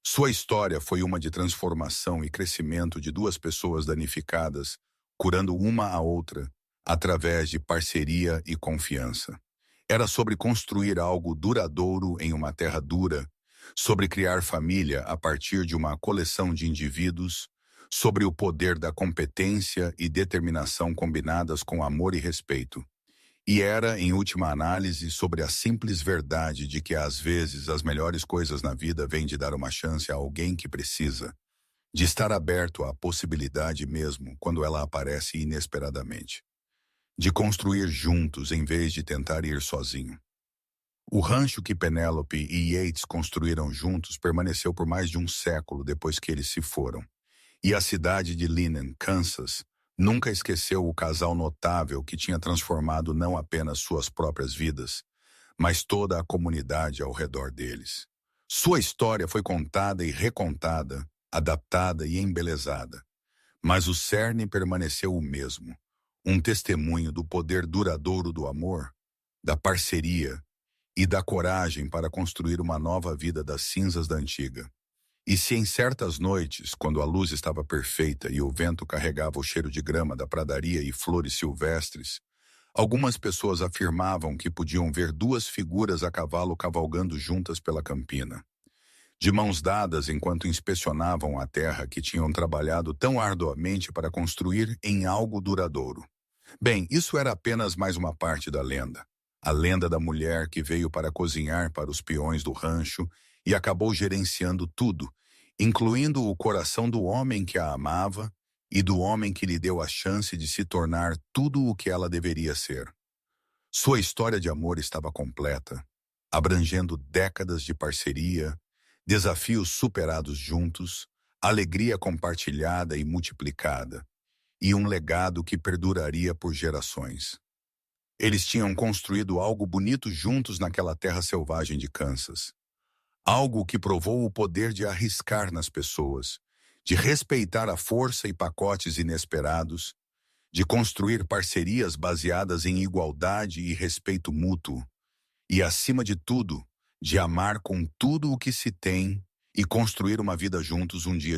[SPEAKER 1] Sua história foi uma de transformação e crescimento de duas pessoas danificadas, curando uma a outra, através de parceria e confiança. Era sobre construir algo duradouro em uma terra dura, sobre criar família a partir de uma coleção de indivíduos, sobre o poder da competência e determinação combinadas com amor e respeito. E era, em última análise, sobre a simples verdade de que às vezes as melhores coisas na vida vêm de dar uma chance a alguém que precisa, de estar aberto à possibilidade mesmo quando ela aparece inesperadamente, de construir juntos em vez de tentar ir sozinho. O rancho que Penélope e Yates construíram juntos permaneceu por mais de um século depois que eles se foram, e a cidade de Leeman, Kansas, nunca esqueceu o casal notável que tinha transformado não apenas suas próprias vidas, mas toda a comunidade ao redor deles. Sua história foi contada e recontada, adaptada e embelezada, mas o cerne permaneceu o mesmo, um testemunho do poder duradouro do amor, da parceria e da coragem para construir uma nova vida das cinzas da antiga. E se em certas noites, quando a luz estava perfeita e o vento carregava o cheiro de grama da pradaria e flores silvestres, Algumas pessoas afirmavam que podiam ver duas figuras a cavalo cavalgando juntas pela campina, de mãos dadas enquanto inspecionavam a terra que tinham trabalhado tão arduamente para construir em algo duradouro. Bem, isso era apenas mais uma parte da lenda. A lenda da mulher que veio para cozinhar para os peões do rancho e acabou gerenciando tudo, incluindo o coração do homem que a amava e do homem que lhe deu a chance de se tornar tudo o que ela deveria ser. Sua história de amor estava completa, abrangendo décadas de parceria, desafios superados juntos, alegria compartilhada e multiplicada, e um legado que perduraria por gerações. Eles tinham construído algo bonito juntos naquela terra selvagem de Kansas. Algo que provou o poder de arriscar nas pessoas, de respeitar a força e pacotes inesperados, de construir parcerias baseadas em igualdade e respeito mútuo, e, acima de tudo, de amar com tudo o que se tem e construir uma vida juntos um dia de